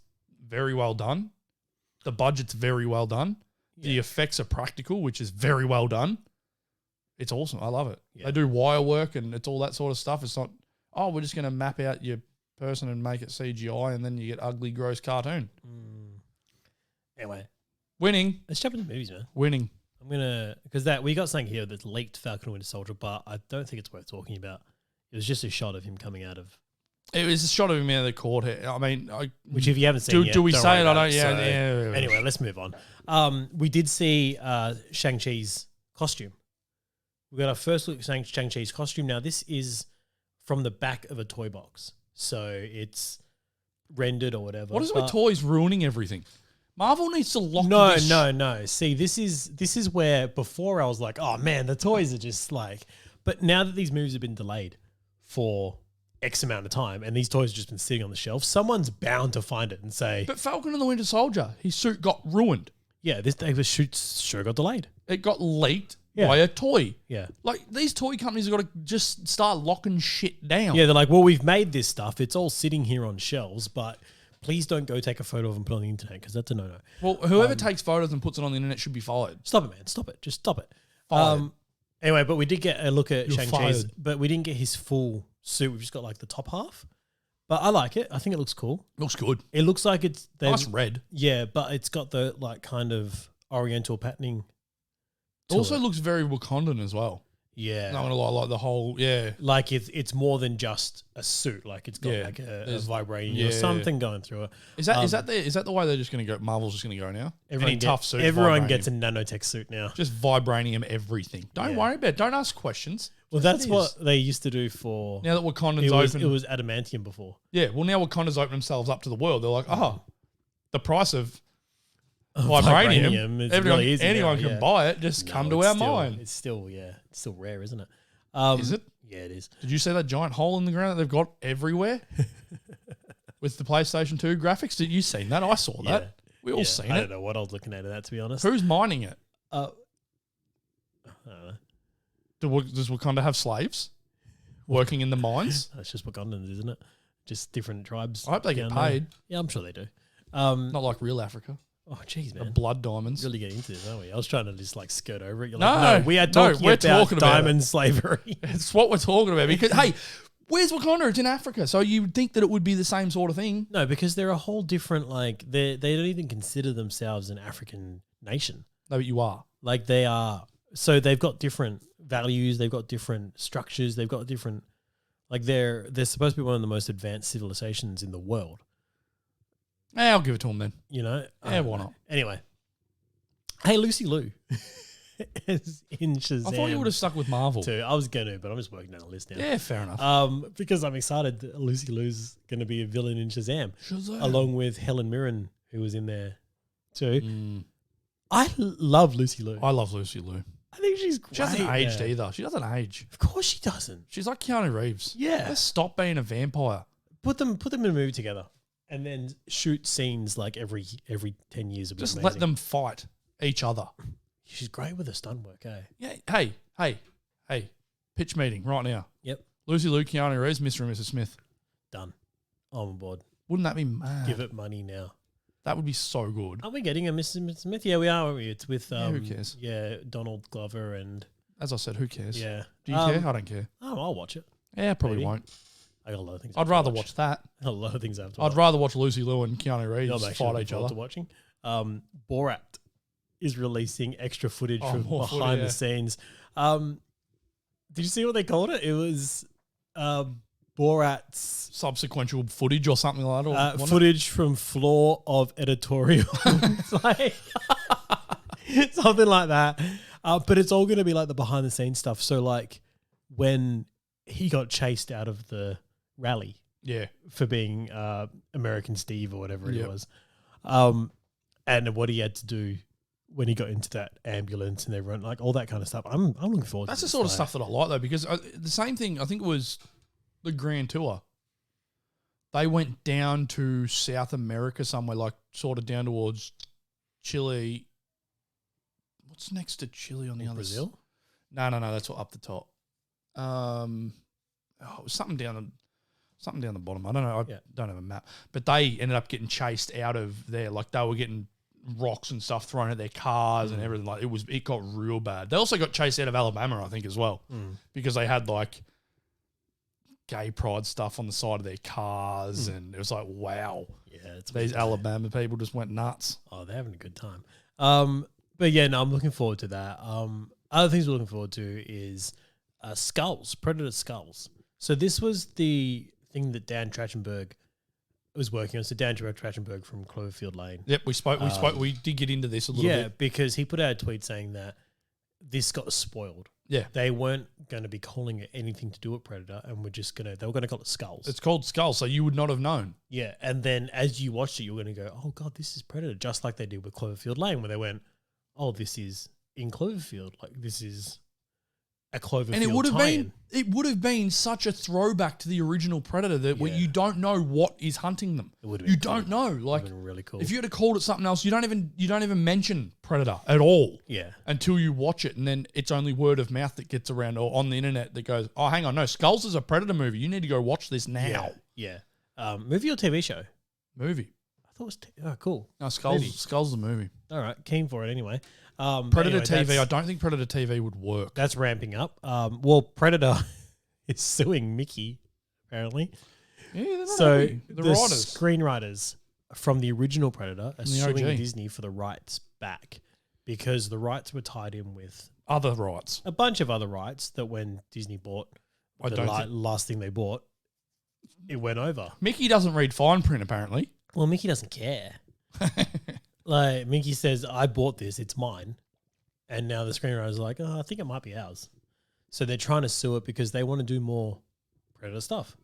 very well done. The budget's very well done. The effects are practical, which is very well done. It's awesome. I love it. Yeah. They do wire work and it's all that sort of stuff. It's not, oh, we're just going to map out your person and make it CGI and then you get ugly, gross cartoon. Anyway, Winning. let's jump into movies, man. Winning. I'm gonna because we got something here that's leaked Falcon and Winter Soldier, but I don't think it's worth talking about. It was just a shot of him coming out of. It was a shot of him out of the court. I mean, Which if you haven't seen, do we don't say worry it? I about don't. Yeah, So, yeah. Anyway, let's move on. We did see Shang Chi's costume. We got our first look at Shang Chi's costume. Now this is from the back of a toy box, so it's rendered or whatever. What is it with toys ruining everything? Marvel needs to lock this. No. See, this is where before I was like, oh man, the toys are just like. But now that these movies have been delayed for X amount of time, and these toys have just been sitting on the shelf, someone's bound to find it and say, But Falcon and the Winter Soldier, his suit got ruined. yeah, this day was sure got delayed. It got leaked Yeah. by a toy. Yeah. Like, these toy companies have got to just start locking shit down. Yeah, they're like, well, we've made this stuff. It's all sitting here on shelves, but please don't go take a photo of and put it on the internet because that's a no-no. Well, whoever takes photos and puts it on the internet should be fired. Stop it, man. Stop it. Just stop it. Fired. Anyway, but we did get a look at You're Shang-Chi's, fired. but we didn't get his full suit. We've just got like the top half. But I like it. I think it looks cool. Looks good. It looks like it's... Nice red. Yeah, but it's got the like kind of oriental patterning. It also looks very Wakandan as well. Yeah. Not gonna lie, like the whole, yeah. Like it's more than just a suit. Like it's got Yeah, like a there's- vibrating or yeah. something going through it. Is that the way they're just gonna go? Marvel's just gonna go now. Any tough suit. Everyone vibranium. gets a nanotech suit now. Just vibranium everything. Don't Yeah. worry about it. Don't ask questions. Well, that's what they used to do for... Now that Wakandan's open. It was adamantium before. Yeah, well, now Wakanda's opened themselves up to the world. They're like, oh, the price of vibranium, is everyone, really easy anyone now, can yeah. buy it. Just No, come to it's our still- mine. It's still rare, isn't it? Is it? Yeah, it is. Did you see that giant hole in the ground that they've got everywhere with the PlayStation 2 graphics? Did you seen that? I saw that. Yeah. We all seen I it. don't know what I was looking at that, to be honest. Who's mining it? I don't know. Does Wakanda have slaves working in the mines? That's just Wakandans, isn't it? Just different tribes. I hope they get down there. paid. Yeah, I'm sure they do. Not like real Africa. Oh, jeez, The man. blood diamonds. Really getting into this, aren't we? I was trying to just like skirt over it. You're No, like, we are talking we're about talking about diamond slavery. It's what we're talking about. Because, hey, where's Wakanda? It's in Africa. So you would think that it would be the same sort of thing. No, because they're a whole different, like, they don't even consider themselves an African nation. No, but you are. Like, they are, so they've got different values, they've got different structures, they've got different, like, they're supposed to be one of the most advanced civilizations in the world. I'll give it to them then. You know? Yeah, why not? Anyway. Hey, Lucy Liu is in Shazam. I thought you would have stuck with Marvel. too. I was going to, but I'm just working down a list now. Yeah, fair enough. Because I'm excited that Lucy Liu's going to be a villain in Shazam, Shazam. along with Helen Mirren, who was in there too. Mm. I love Lucy Liu. I love Lucy Liu. I think she's great. She hasn't aged man. either. She doesn't age. Of course she doesn't. She's like Keanu Reeves. Yeah. Let's stop being a vampire. Put them in a movie together, and then shoot scenes like every 10 years. Would be Just amazing. let them fight each other. She's great with her stunt work, eh? Yeah. Hey. Pitch meeting right now. Yep, Lucy Liu, Keanu Reeves, Mr. and Mrs. Smith. done. I'm on board. Wouldn't that be mad? Give it money now. That would be so good. Aren't we getting a Mrs. and Mrs. Smith? Yeah, we are. Aren't we? It's with Yeah, who cares? Yeah, Donald Glover and As I said, who cares? yeah. Do you care? I don't care. Oh, I'll watch it. Yeah, probably Maybe. won't. I got a lot of things. I'd rather watch that. I got a lot of things I have to I'd watch. rather watch Lucy Liu and Keanu I'm Reeves actually fight looking each forward other. to watching. Borat is releasing extra footage from more behind footage, the yeah. scenes. Did you see what they called it? It was Borat's Subsequential footage or something like that. Or wasn't it? footage from floor of editorial. Like, something like that. But it's all going to be like the behind the scenes stuff. So like when he got chased out of the rally Yeah. for being American Steve or whatever Yep. it was, and what he had to do when he got into that ambulance and everyone, like all that kind of stuff. I'm looking forward That's to the this, sort of like- stuff that I like though, because the same thing, I think it was the Grand Tour. They went down to South America somewhere, like sort of down towards Chile. What's next to Chile on the other Brazil? No, that's all up the top. It was something down the bottom. I don't know. I Yeah. don't have a map. But they ended up getting chased out of there. Like they were getting rocks and stuff thrown at their cars and everything. Like it got real bad. They also got chased out of Alabama, I think, as well, because they had like gay pride stuff on the side of their cars, and it was like, wow, these Alabama people just went nuts. Oh, they're having a good time. But yeah, no, I'm looking forward to that. Other things we're looking forward to is skulls, Predator skulls. So this was the thing that Dan Trachtenberg was working on. So Dan Trachtenberg from Cloverfield Lane. Yep, we did get into this a little bit. Yeah, because he put out a tweet saying that this got spoiled. Yeah. They weren't going to be calling it anything to do with Predator, and they were going to call it Skulls. It's called Skulls, so you would not have known. Yeah, and then as you watched it, you were going to go, oh God, this is Predator, just like they did with Cloverfield Lane, where they went, oh, this is in Cloverfield. Like, this is a Cloverfield and it would have been such a throwback to the original Predator that where you don't know what is hunting them. You don't know. Like, really cool. If you had to called it something else, you don't even mention Predator at all. Yeah. Until you watch it, and then it's only word of mouth that gets around or on the internet that goes, oh, hang on, no, Skulls is a Predator movie. You need to go watch this now. Yeah. Movie or TV show? Movie. I thought it was cool. No, Skulls is a movie. All right, keen for it anyway. Predator TV, I don't think Predator TV would work. That's ramping up. Well, Predator is suing Mickey, apparently. Yeah, they're not so happy. The writers. Screenwriters from the original Predator are suing Disney for the rights back because the rights were tied in with other rights. A bunch of other rights that when Disney bought last thing they bought, it went over. Mickey doesn't read fine print, apparently. Well, Mickey doesn't care. Like, Mickey says, I bought this, it's mine. And now the screenwriters are like, oh, I think it might be ours. So they're trying to sue it because they want to do more Predator stuff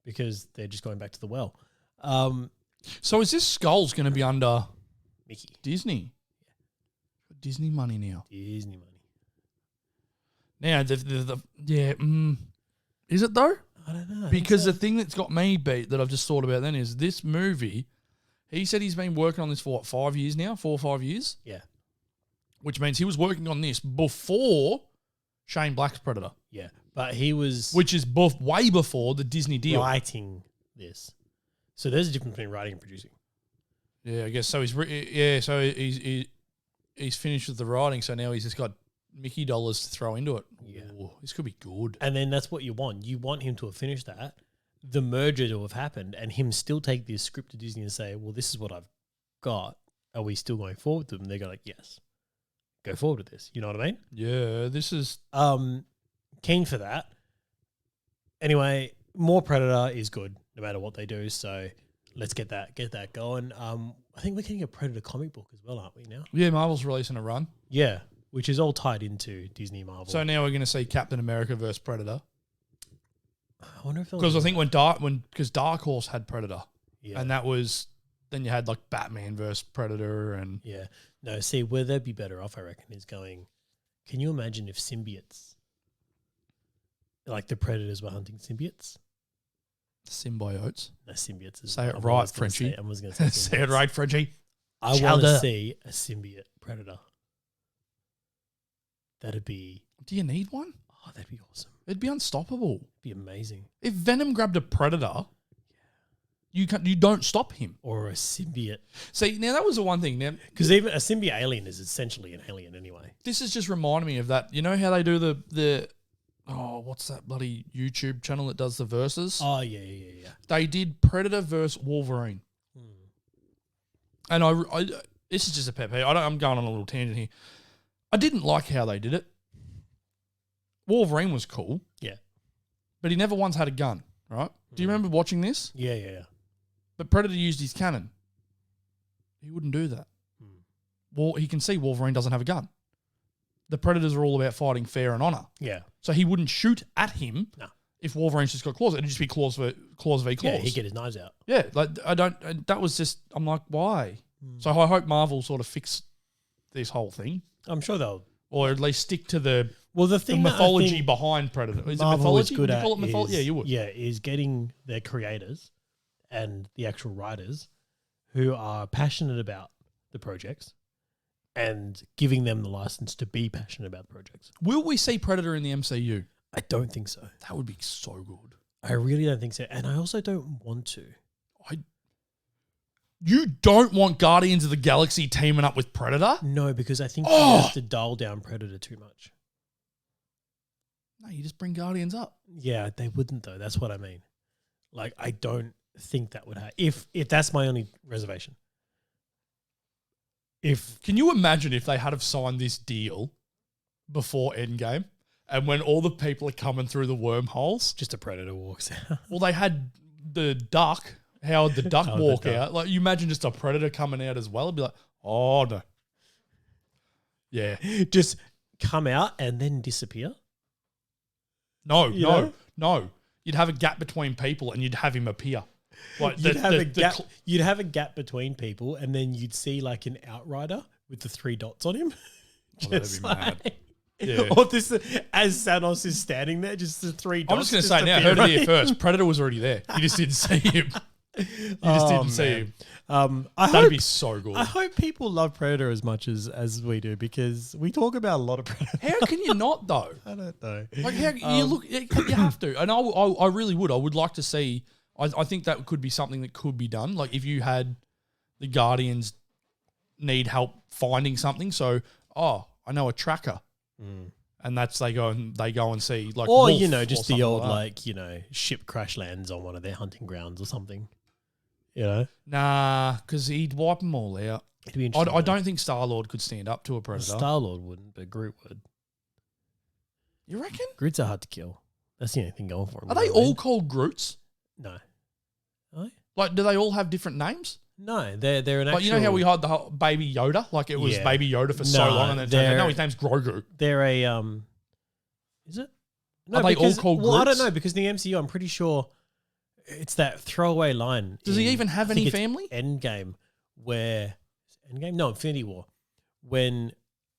because they're just going back to the well. So is this Skulls going to be under Mickey? Disney? Yeah. Disney money now. Disney money. Now, is it though? I don't know. Because the thing that's got me beat that I've just thought about then is this movie. He said he's been working on this for, 5 years now? 4 or 5 years? Yeah. Which means he was working on this before Shane Black's Predator. Yeah. But he was... Which is way before the Disney deal. Writing this. So there's a difference between writing and producing. Yeah, I guess. So he's finished with the writing, so now he's just got Mickey dollars to throw into it. Yeah. Ooh, this could be good. And then that's what you want. You want him to have finished that, the merger to have happened, and him still take this script to Disney and say, well, this is what I've got. Are we still going forward with them? And they go like, yes. Go forward with this. You know what I mean? Yeah, this is... keen for that. Anyway, more Predator is good no matter what they do, so let's get that going. I think we're getting a Predator comic book as well, aren't we now? Yeah, Marvel's releasing a run. Yeah, which is all tied into Disney Marvel. So now we're going to see Captain America versus Predator. I wonder if because I think because Dark Horse had Predator, and that was then you had like Batman versus Predator, and no. See, where they'd be better off, I reckon, is going. Can you imagine if symbiotes, like the Predators, were hunting symbiotes? Symbiotes. No, symbiotes. Say it right, Frenchie. I was going to say say it right, Frenchie. I want to see a symbiote Predator. That'd be... Do you need one? Oh, that'd be awesome. It'd be unstoppable. It'd be amazing. If Venom grabbed a Predator, you don't stop him. Or a symbiote. See, now that was the one thing. Now, because even a symbiote alien is essentially an alien anyway. This is just reminding me of that. You know how they do the what's that bloody YouTube channel that does the verses? Oh, yeah. They did Predator versus Wolverine. And I this is just a pet peeve. I'm going on a little tangent here. I didn't like how they did it. Wolverine was cool. Yeah. But he never once had a gun, right? Do you remember watching this? Yeah. But Predator used his cannon. He wouldn't do that. Well, he can see Wolverine doesn't have a gun. The Predators are all about fighting fair and honor. Yeah. So he wouldn't shoot at him if Wolverine's just got claws. It'd just be claws v claws. Yeah, he'd get his knives out. Yeah, like that was just, I'm like, why? So I hope Marvel sort of fix this whole thing. I'm sure they'll. Or at least stick to the thing mythology behind Predator. Is Marvel it mythology? Is good Would you at call it mythology? is, Yeah, you would. Yeah, is getting their creators and the actual writers who are passionate about the projects and giving them the license to be passionate about the projects. Will we see Predator in the MCU? I don't think so. That would be so good. I really don't think so. And I also don't want to. You don't want Guardians of the Galaxy teaming up with Predator? No, because I think you have to dial down Predator too much. No, you just bring Guardians up. Yeah, they wouldn't though. That's what I mean. Like, I don't think that would happen. If that's my only reservation. Can you imagine if they had have signed this deal before Endgame, and when all the people are coming through the wormholes, just a Predator walks out. well, they had the duck, Howard the Duck walk out. Like, you imagine just a Predator coming out as well. It'd be like, oh no. Yeah. Just come out and then disappear. No. You'd have a gap between people and you'd have him appear. Like You'd have a gap between people, and then you'd see like an outrider with the 3 dots on him. Oh, that'd be mad. Yeah. Or this, as Thanos is standing there, just the 3 dots. I'm just going to say now, heard it here first. Predator was already there. You just didn't see him. See him. That'd be so good. I hope people love Predator as much as we do, because we talk about a lot of Predator. How can you not though? I don't know. Like, how you have to, and I really would. I would like to see. I think that could be something that could be done. Like, if you had the Guardians need help finding something, so I know a tracker, and that's they go and see, like, or Wolf just or the old like ship crash lands on one of their hunting grounds or something. Nah, because he'd wipe them all out. It'd be interesting. I don't think Star-Lord could stand up to a Predator. Star-Lord wouldn't, but Groot would. You reckon? Groot's are hard to kill. That's the only thing going for him. Are they all called Groots? No. Are they? Like, do they all have different names? No, they're an actual... Like, you know how we had the whole Baby Yoda? Like, it was Baby Yoda for so long, and then turned out, no, his name's Grogu. They're a... Is it? No, are they all called Groots? Well, I don't know, because in the MCU, I'm pretty sure it's that throwaway line. Does he even have any family? Endgame, where... Endgame? No, Infinity War. When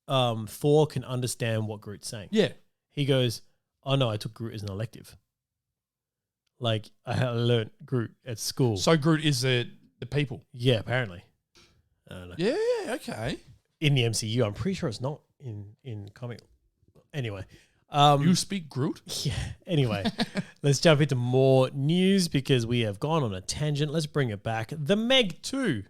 Thor can understand what Groot's saying. Yeah. He goes, oh no, I took Groot as an elective. Like, I learned Groot at school. So Groot is the people? Yeah, apparently. I don't know. Yeah, okay. In the MCU, I'm pretty sure it's not in comic. Anyway. You speak Groot? Yeah. Anyway, let's jump into more news, because we have gone on a tangent. Let's bring it back. The Meg 2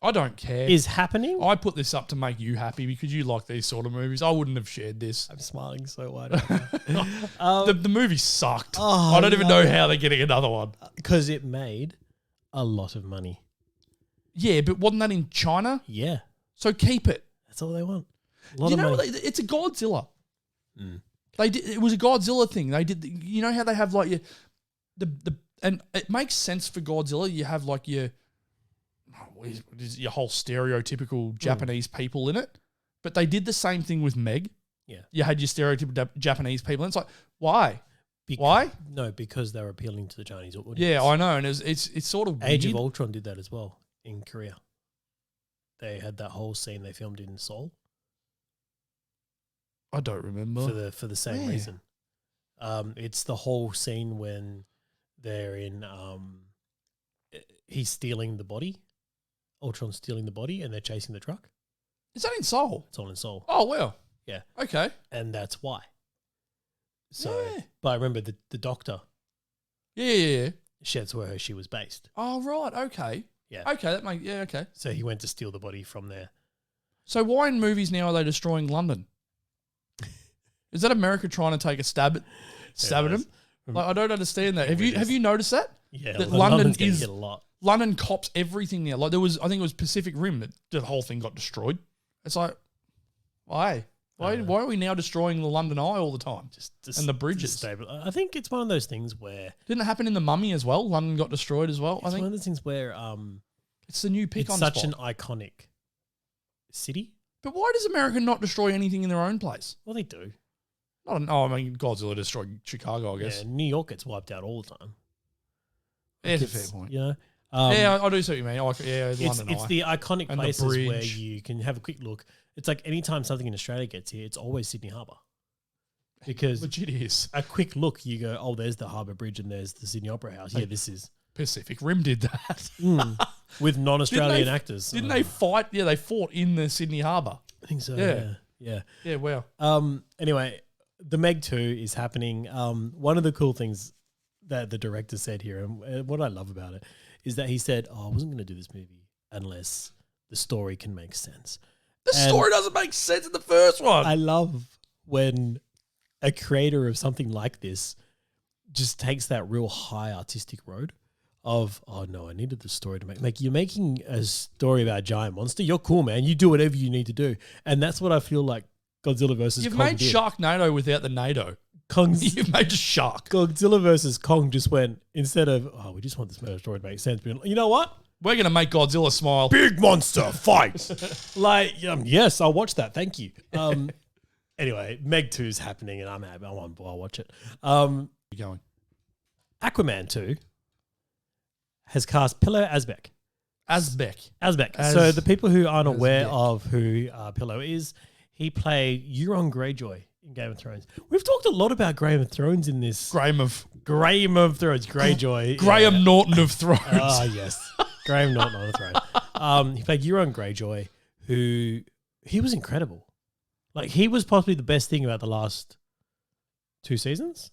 I don't care. is happening. I put this up to make you happy because you like these sort of movies. I wouldn't have shared this. I'm smiling so wide. The movie sucked. Oh, I don't even know how they're getting another one. Because it made a lot of money. Yeah, but wasn't that in China? Yeah. So keep it. That's all they want. A lot of money. It's a Godzilla. They did. It was a Godzilla thing. They did. You know how they have like and it makes sense for Godzilla. You have like your whole stereotypical Japanese people in it, but they did the same thing with Meg. Yeah, you had your stereotypical Japanese people, and it's like, why? Why? No, because they were appealing to the Chinese audience. Yeah, I know, and it's sort of Age weird. of Ultron did that as well in Korea. They had that whole scene they filmed in Seoul. I don't remember for the same reason. It's the whole scene when they're in. He's stealing the body. Ultron's stealing the body, and they're chasing the truck. Is that in Seoul? It's all in Seoul. Oh well. Yeah. Okay. And that's why. So, but I remember the doctor. Yeah. That's where she was based. Oh right. Okay. Yeah. Okay. That makes okay. So he went to steal the body from there. So why in movies now are they destroying London? Is that America trying to take a stab at him? Like, I don't understand that. Have you noticed that? Yeah, that London's getting hit a lot. London cops everything now. Like, I think it was Pacific Rim that the whole thing got destroyed. It's like, why? Why are we now destroying the London Eye all the time? And the bridges. I think it's one of those things where... Didn't it happen in The Mummy as well? London got destroyed as well, I think. It's one of those things where... it's the new pick on spot. It's such an spot. iconic city. But why does America not destroy anything in their own place? Well, they do. I mean, Godzilla destroyed Chicago, I guess. Yeah, New York gets wiped out all the time. Yeah, it's a fair point. You know? Yeah, I do see what you mean. It's the iconic and places the where you can have a quick look. It's like anytime something in Australia gets here, it's always Sydney Harbour. Because legit is. A quick look, you go, oh, there's the Harbour Bridge and there's the Sydney Opera House. Yeah, this is... Pacific Rim did that. With non-Australian actors. Didn't they fight? Yeah, they fought in the Sydney Harbour. I think so, yeah. Yeah, wow. Anyway, the Meg 2 is happening. One of the cool things that the director said here, and what I love about it, is that he said, I wasn't going to do this movie unless the story can make sense. The story doesn't make sense in the first one. I love when a creator of something like this just takes that real high artistic road of, oh no, I needed the story to make. Like, you're making a story about a giant monster. You're cool, man. You do whatever you need to do. And that's what I feel like Godzilla versus You've Kong made did. Sharknado without the NATO. You've made a shark. Godzilla versus Kong just went, instead of, oh, we just want this murder story to make sense, but you know what? We're going to make Godzilla smile. Big monster fight. Like, yes, I'll watch that. Thank you. Anyway, Meg 2 is happening and I'm happy. I'll watch it. You're going. Aquaman 2 has cast Pilou Asbæk. Asbæk. So the people who aren't aware of who Pilou is, he played Euron Greyjoy in Game of Thrones. We've talked a lot about Game of Thrones in this. Graham of Thrones, Greyjoy. Graham Norton of Thrones. Ah, yes. Graham Norton on the throne. He played Euron Greyjoy, who he was incredible. Like, he was possibly the best thing about the last 2 seasons.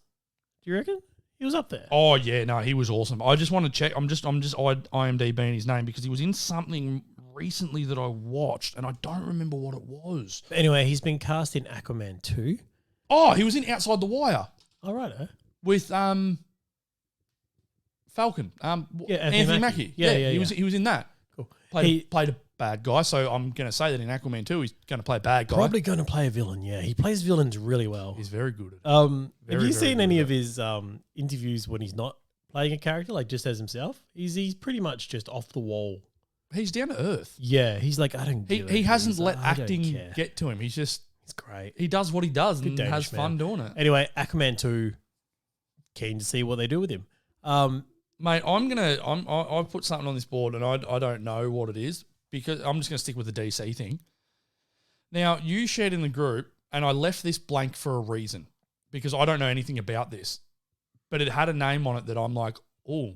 Do you reckon? He was up there. Oh yeah, no, he was awesome. I just want to check. I'm just IMDbing his name because he was in something recently that I watched and I don't remember what it was. But anyway, he's been cast in Aquaman 2. Oh, he was in Outside the Wire. All right, with Falcon. Anthony Mackie. Yeah, He was in that. Cool. Played a bad guy, so I'm going to say that in Aquaman 2 he's going to play a bad guy. Probably going to play a villain, yeah. He plays villains really well. He's very good at it. Have you seen any of his interviews when he's not playing a character, like just as himself? He's pretty much just off the wall. He's down to earth. Yeah, he's like, I don't give He hasn't let I don't acting care. get to him. He's great. He does what he does and Danish has fun man. doing it. Anyway, Aquaman 2, keen to see what they do with him. Mate, I've put something on this board and I don't know what it is because I'm just going to stick with the DC thing. Now, you shared in the group and I left this blank for a reason because I don't know anything about this, but it had a name on it that I'm like, oh.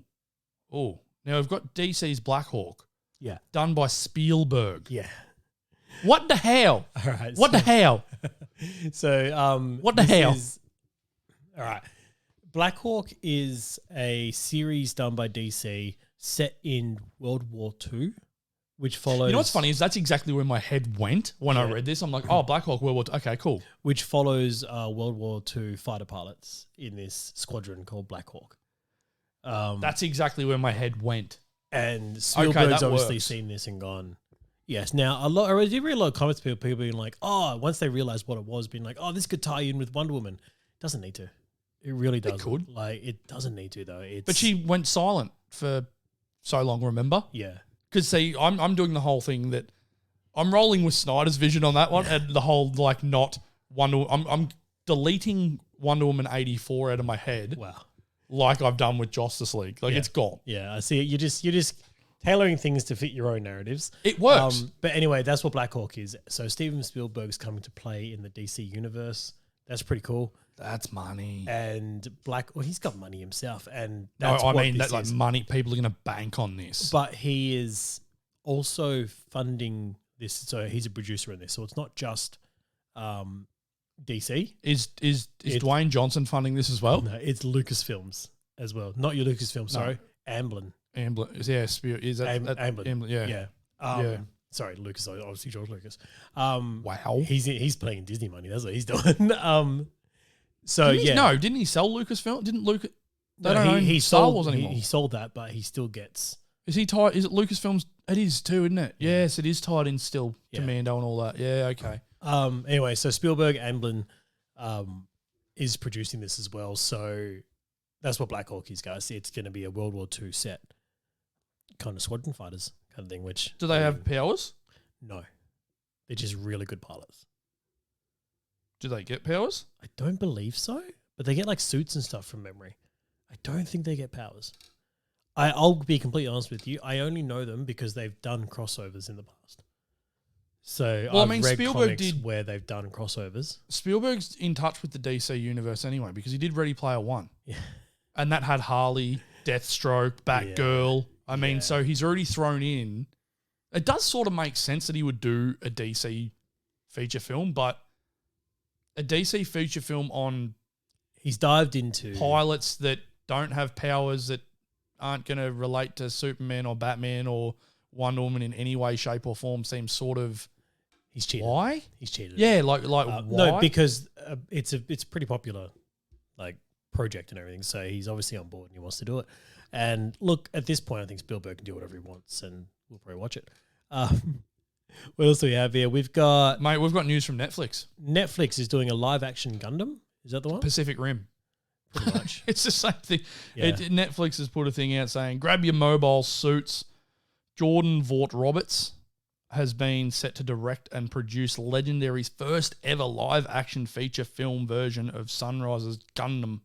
Now, we've got DC's Blackhawk. Yeah. Done by Spielberg. Yeah. What the hell? All right. What the hell? So, what the hell? All right. Blackhawk is a series done by DC set in World War II, which follows... You know what's funny is that's exactly where my head went when I read this. I'm like, oh, Blackhawk, World War II. Okay, cool. Which follows World War II fighter pilots in this squadron called Blackhawk. That's exactly where my head went. And Spielberg's obviously works. seen this and gone, yes. Now, I did read a lot of comments, people being like, oh, once they realized what it was, being like, oh, this could tie in with Wonder Woman. Doesn't need to. It really doesn't. It could. Like, it doesn't need to, though. But she went silent for so long, remember? Yeah. Because, see, I'm doing the whole thing that I'm rolling with Snyder's vision on that one and the whole, like, not Wonder I'm deleting Wonder Woman 84 out of my head. Wow. Like I've done with Justice League. Like, it's gone. Yeah, I see it. You're just tailoring things to fit your own narratives. It works. But anyway, that's what Blackhawk is. So Steven Spielberg's coming to play in the DC universe. That's pretty cool. That's money. And he's got money himself. And No, that's I what mean, this that's like is. money. People are going to bank on this. But he is also funding this. So he's a producer in this. So it's not just DC. Is Dwayne Johnson funding this as well? No, it's Lucasfilms as well. Not your Lucasfilm, sorry. Amblin. Amblin. Yeah, is that Amblin. Amblin? Yeah. Yeah. Sorry, Lucas, obviously George Lucas. Wow. He's playing Disney money. That's what he's doing. Didn't he sell Lucasfilm? Didn't Lucas? They don't own Star Wars anymore. He sold that, but he still gets. Is he tied? Is it Lucasfilms? It is too, isn't it? Yes, it is tied in still. Yeah. Commando and all that. Yeah, okay. Anyway, so Spielberg Amblin is producing this as well. So that's what Blackhawk is, guys. It's going to be a World War II set kind of squadron fighters kind of thing. Which Do they have powers? No, they're just really good pilots. Do they get powers? I don't believe so, but they get like suits and stuff from memory. I don't think they get powers. I'll be completely honest with you. I only know them because they've done crossovers in the past. So I've read Spielberg comics did where they've done crossovers. Spielberg's in touch with the DC universe anyway because he did Ready Player One. Yeah. And that had Harley, Deathstroke, Batgirl. I mean, so he's already thrown in. It does sort of make sense that he would do a DC feature film, but a DC feature film on He's dived into pilots that don't have powers that aren't going to relate to Superman or Batman or Wonder Woman in any way, shape, or form seems sort of He's cheated. why? He's cheated. Yeah, like why? No, because it's a pretty popular like project and everything. So he's obviously on board and he wants to do it. And look, at this point, I think Spielberg can do whatever he wants, and we'll probably watch it. What else do we have here? We've got news from Netflix. Netflix is doing a live action Gundam. Is that the one? Pacific Rim. Pretty much. It's the same thing. Yeah. Netflix has put a thing out saying, grab your mobile suits. Jordan Vaught Roberts has been set to direct and produce Legendary's first ever live action feature film version of Sunrise's Gundam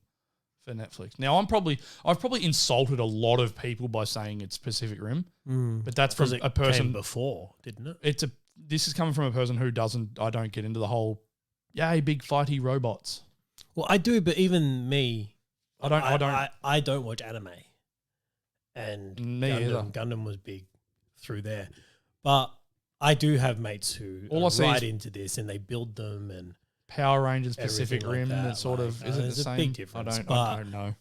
for Netflix. Now, I've probably insulted a lot of people by saying it's Pacific Rim, but that's from a person came before, didn't it? This is coming from a person who I don't get into the whole, yay, big fighty robots. Well, I do, but even me, I don't watch anime, and Gundam was big through there, but I do have mates who ride into this and they build them and Power Rangers Pacific Rim. Like that sort of isn't the same. A big difference. I don't know.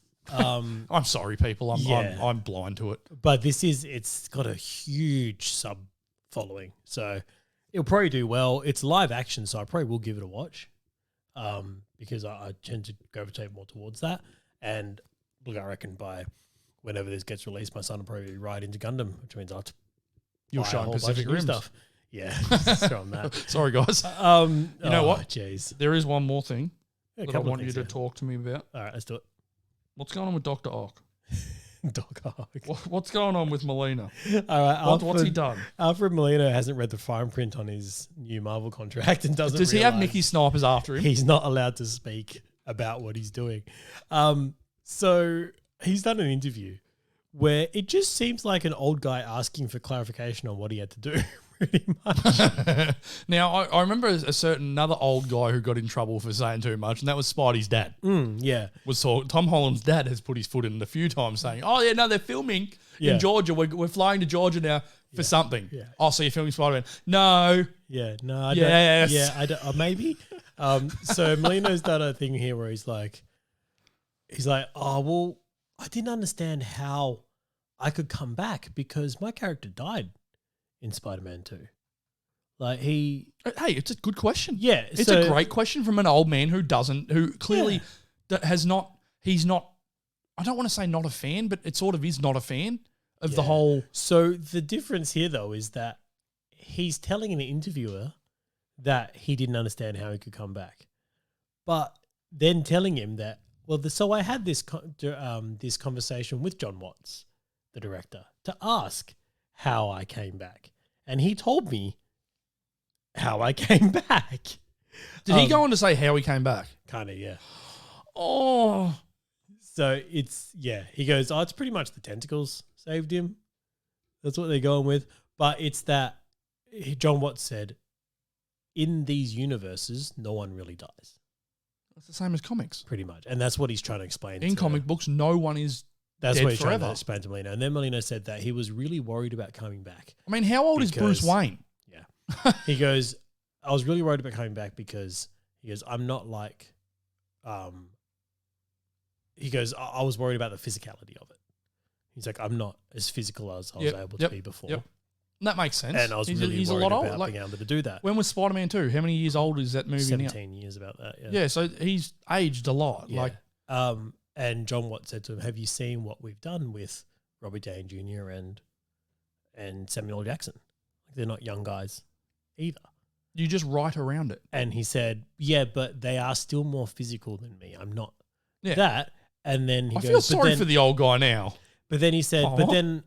I'm sorry, people. I'm blind to it. But it's got a huge sub following, so it'll probably do well. It's live action, so I probably will give it a watch. Because I tend to gravitate more towards that. And look, I reckon by whenever this gets released, my son will probably ride into Gundam, which means you'll show Pacific Rim stuff. Yeah, so on that. Sorry, guys. You know what? Jeez, there is one more thing that I want you to talk to me about. All right, let's do it. What's going on with Dr. Ock? Dr. Ock. What's going on with Molina? All right, what's he done? Alfred Molina hasn't read the fine print on his new Marvel contract and doesn't. Does he have Mickey snipers after him? He's not allowed to speak about what he's doing. So he's done an interview where it just seems like an old guy asking for clarification on what he had to do. Pretty much. Now, I remember another old guy who got in trouble for saying too much, and that was Spidey's dad. Yeah. Tom Holland's dad has put his foot in it a few times saying, oh, yeah, no, they're filming in Georgia. We're flying to Georgia now for something. Yeah. Oh, so you're filming Spider-Man? No. Yeah, no, I yes. don't. Yeah, I don't. Maybe. So Molino's done a thing here where he's like, oh, well, I didn't understand how I could come back because my character died in Spider-Man 2. Like Hey, it's a good question. Yeah. It's a great question from an old man who clearly has not, he's not, I don't want to say not a fan, but it sort of is not a fan of the whole. So the difference here though is that he's telling an interviewer that he didn't understand how he could come back, but then telling him that, so I had this conversation with John Watts, the director, to ask how I came back. And he told me how I came back. Did he go on to say how he came back? Kind of, yeah. Oh. So he goes, it's pretty much the tentacles saved him. That's what they're going with. But it's that John Watts said, in these universes, no one really dies. That's the same as comics. Pretty much. And that's what he's trying to explain. In comic books, no one is That's dead what he's forever. trying to explain to Molina. And then Molina said that he was really worried about coming back. I mean, how old is Bruce Wayne? Yeah. He goes, I was really worried about coming back because he goes, I'm not like, he goes, I was worried about the physicality of it. He's like, I'm not as physical as I was able to be before. Yep. That makes sense. And I was really worried about being able to do that. When was Spider-Man 2? How many years old is that movie 17 now? years about that, yeah. Yeah, so he's aged a lot. Yeah. And John Watts said to him, have you seen what we've done with Robert Downey Jr. and Samuel L. Jackson? Like, they're not young guys either. You just write around it. And he said, yeah, but they are still more physical than me. I'm not Yeah. that. And then he I goes, feel sorry for the old guy now. But then he said, but then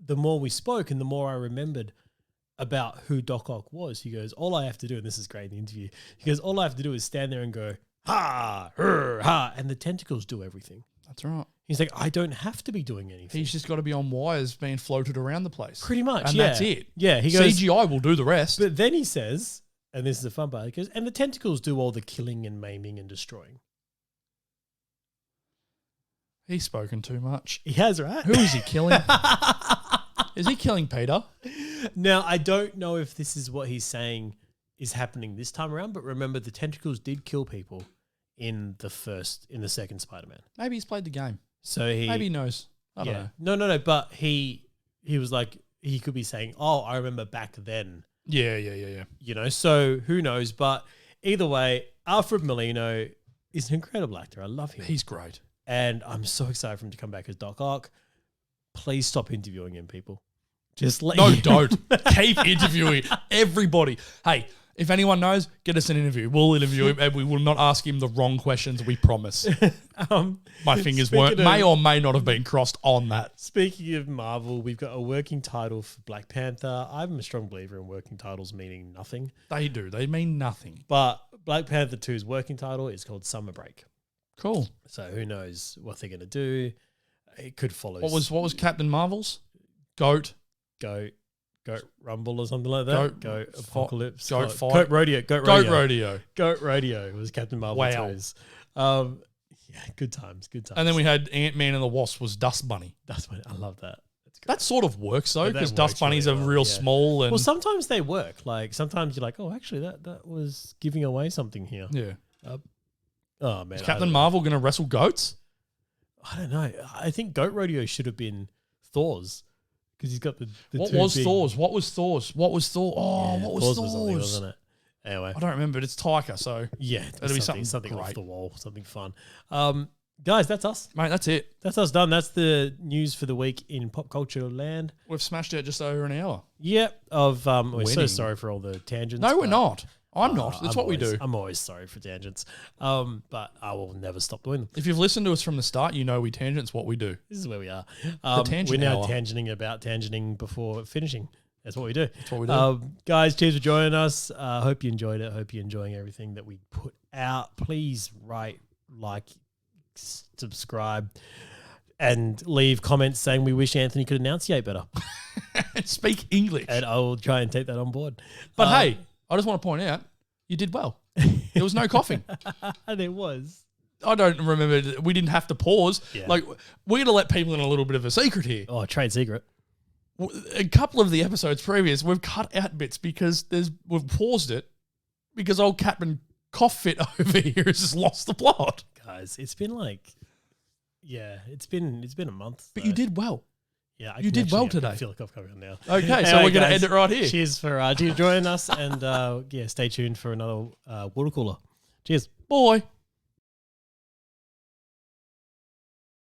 the more we spoke and the more I remembered about who Doc Ock was, he goes, all I have to do, and this is great in the interview, he goes, all I have to do is stand there and go, ha, ha, and the tentacles do everything. That's right. He's like, I don't have to be doing anything. He's just got to be on wires being floated around the place. Pretty much, and yeah. that's it. Yeah, he goes, CGI will do the rest. But then he says, and this is the fun part, he goes, and the tentacles do all the killing and maiming and destroying. He's spoken too much. He has, right? Who is he killing? Is he killing Peter? Now, I don't know if this is what he's saying is happening this time around, but remember the tentacles did kill people in the second Spider-Man. Maybe he's played the game. So maybe he knows. I don't know. No. But he was like, he could be saying, "Oh, I remember back then." Yeah. You know, so who knows? But either way, Alfred Molina is an incredible actor. I love him. He's great. And I'm so excited for him to come back as Doc Ock. Please stop interviewing him, people. Just let don't. Keep interviewing everybody. Hey, if anyone knows, get us an interview. We'll interview him and we will not ask him the wrong questions, we promise. My fingers may or may not have been crossed on that. Speaking of Marvel, we've got a working title for Black Panther. I'm a strong believer in working titles meaning nothing. They do. They mean nothing. But Black Panther 2's working title is called Summer Break. Cool. So who knows what they're going to do. It could follow. What was Captain Marvel's? Goat Rumble or something like that. Goat Apocalypse. Goat Fight. Goat Rodeo. Goat Rodeo was Captain Marvel. Wow. 2's. Yeah, good times. And then we had Ant-Man and the Wasp was Dust Bunny. Dust Bunny. I love that. That sort of works though, because Dust Bunnies are real small. And well, sometimes they work. Like sometimes you're like, oh, actually, that was giving away something here. Yeah. Oh man, is Captain Marvel going to wrestle goats? I don't know. I think Goat Rodeo should have been Thor's because he's got the what was Thor's? What was Thor's? What was Thor? Oh, yeah, what was Thor's? Wasn't it? Anyway, I don't remember. It's Taika, so yeah, it'll be something off great. the wall, something fun. Guys, that's us, mate. That's it. That's us done. That's the news for the week in pop culture land. We've smashed out just over an hour. Yep. We're so sorry for all the tangents. No, we're not. I'm not. That's what we do. I'm always sorry for tangents, but I will never stop doing them. If you've listened to us from the start, you know we tangents what we do. This is where we are. We're now tangenting about tangenting before finishing. That's what we do. That's what we do. Guys, cheers for joining us. Hope you enjoyed it. Hope you're enjoying everything that we put out. Please rate, like, subscribe, and leave comments saying we wish Anthony could enunciate better. Speak English. And I will try and take that on board. But hey, I just want to point out, you did well. There was no coughing. There was. I don't remember. We didn't have to pause. Yeah. Like, we're going to let people in a little bit of a secret here. Oh, trade secret. A couple of the episodes previous, we've cut out bits because we've paused it because old Captain Cough Fit over here has just lost the plot. Guys, it's been it's been a month. But you did well. Yeah, you did well today. I feel like I've coming on now. Okay, so we're going to end it right here. Cheers for joining us, and stay tuned for another water cooler. Cheers. Bye.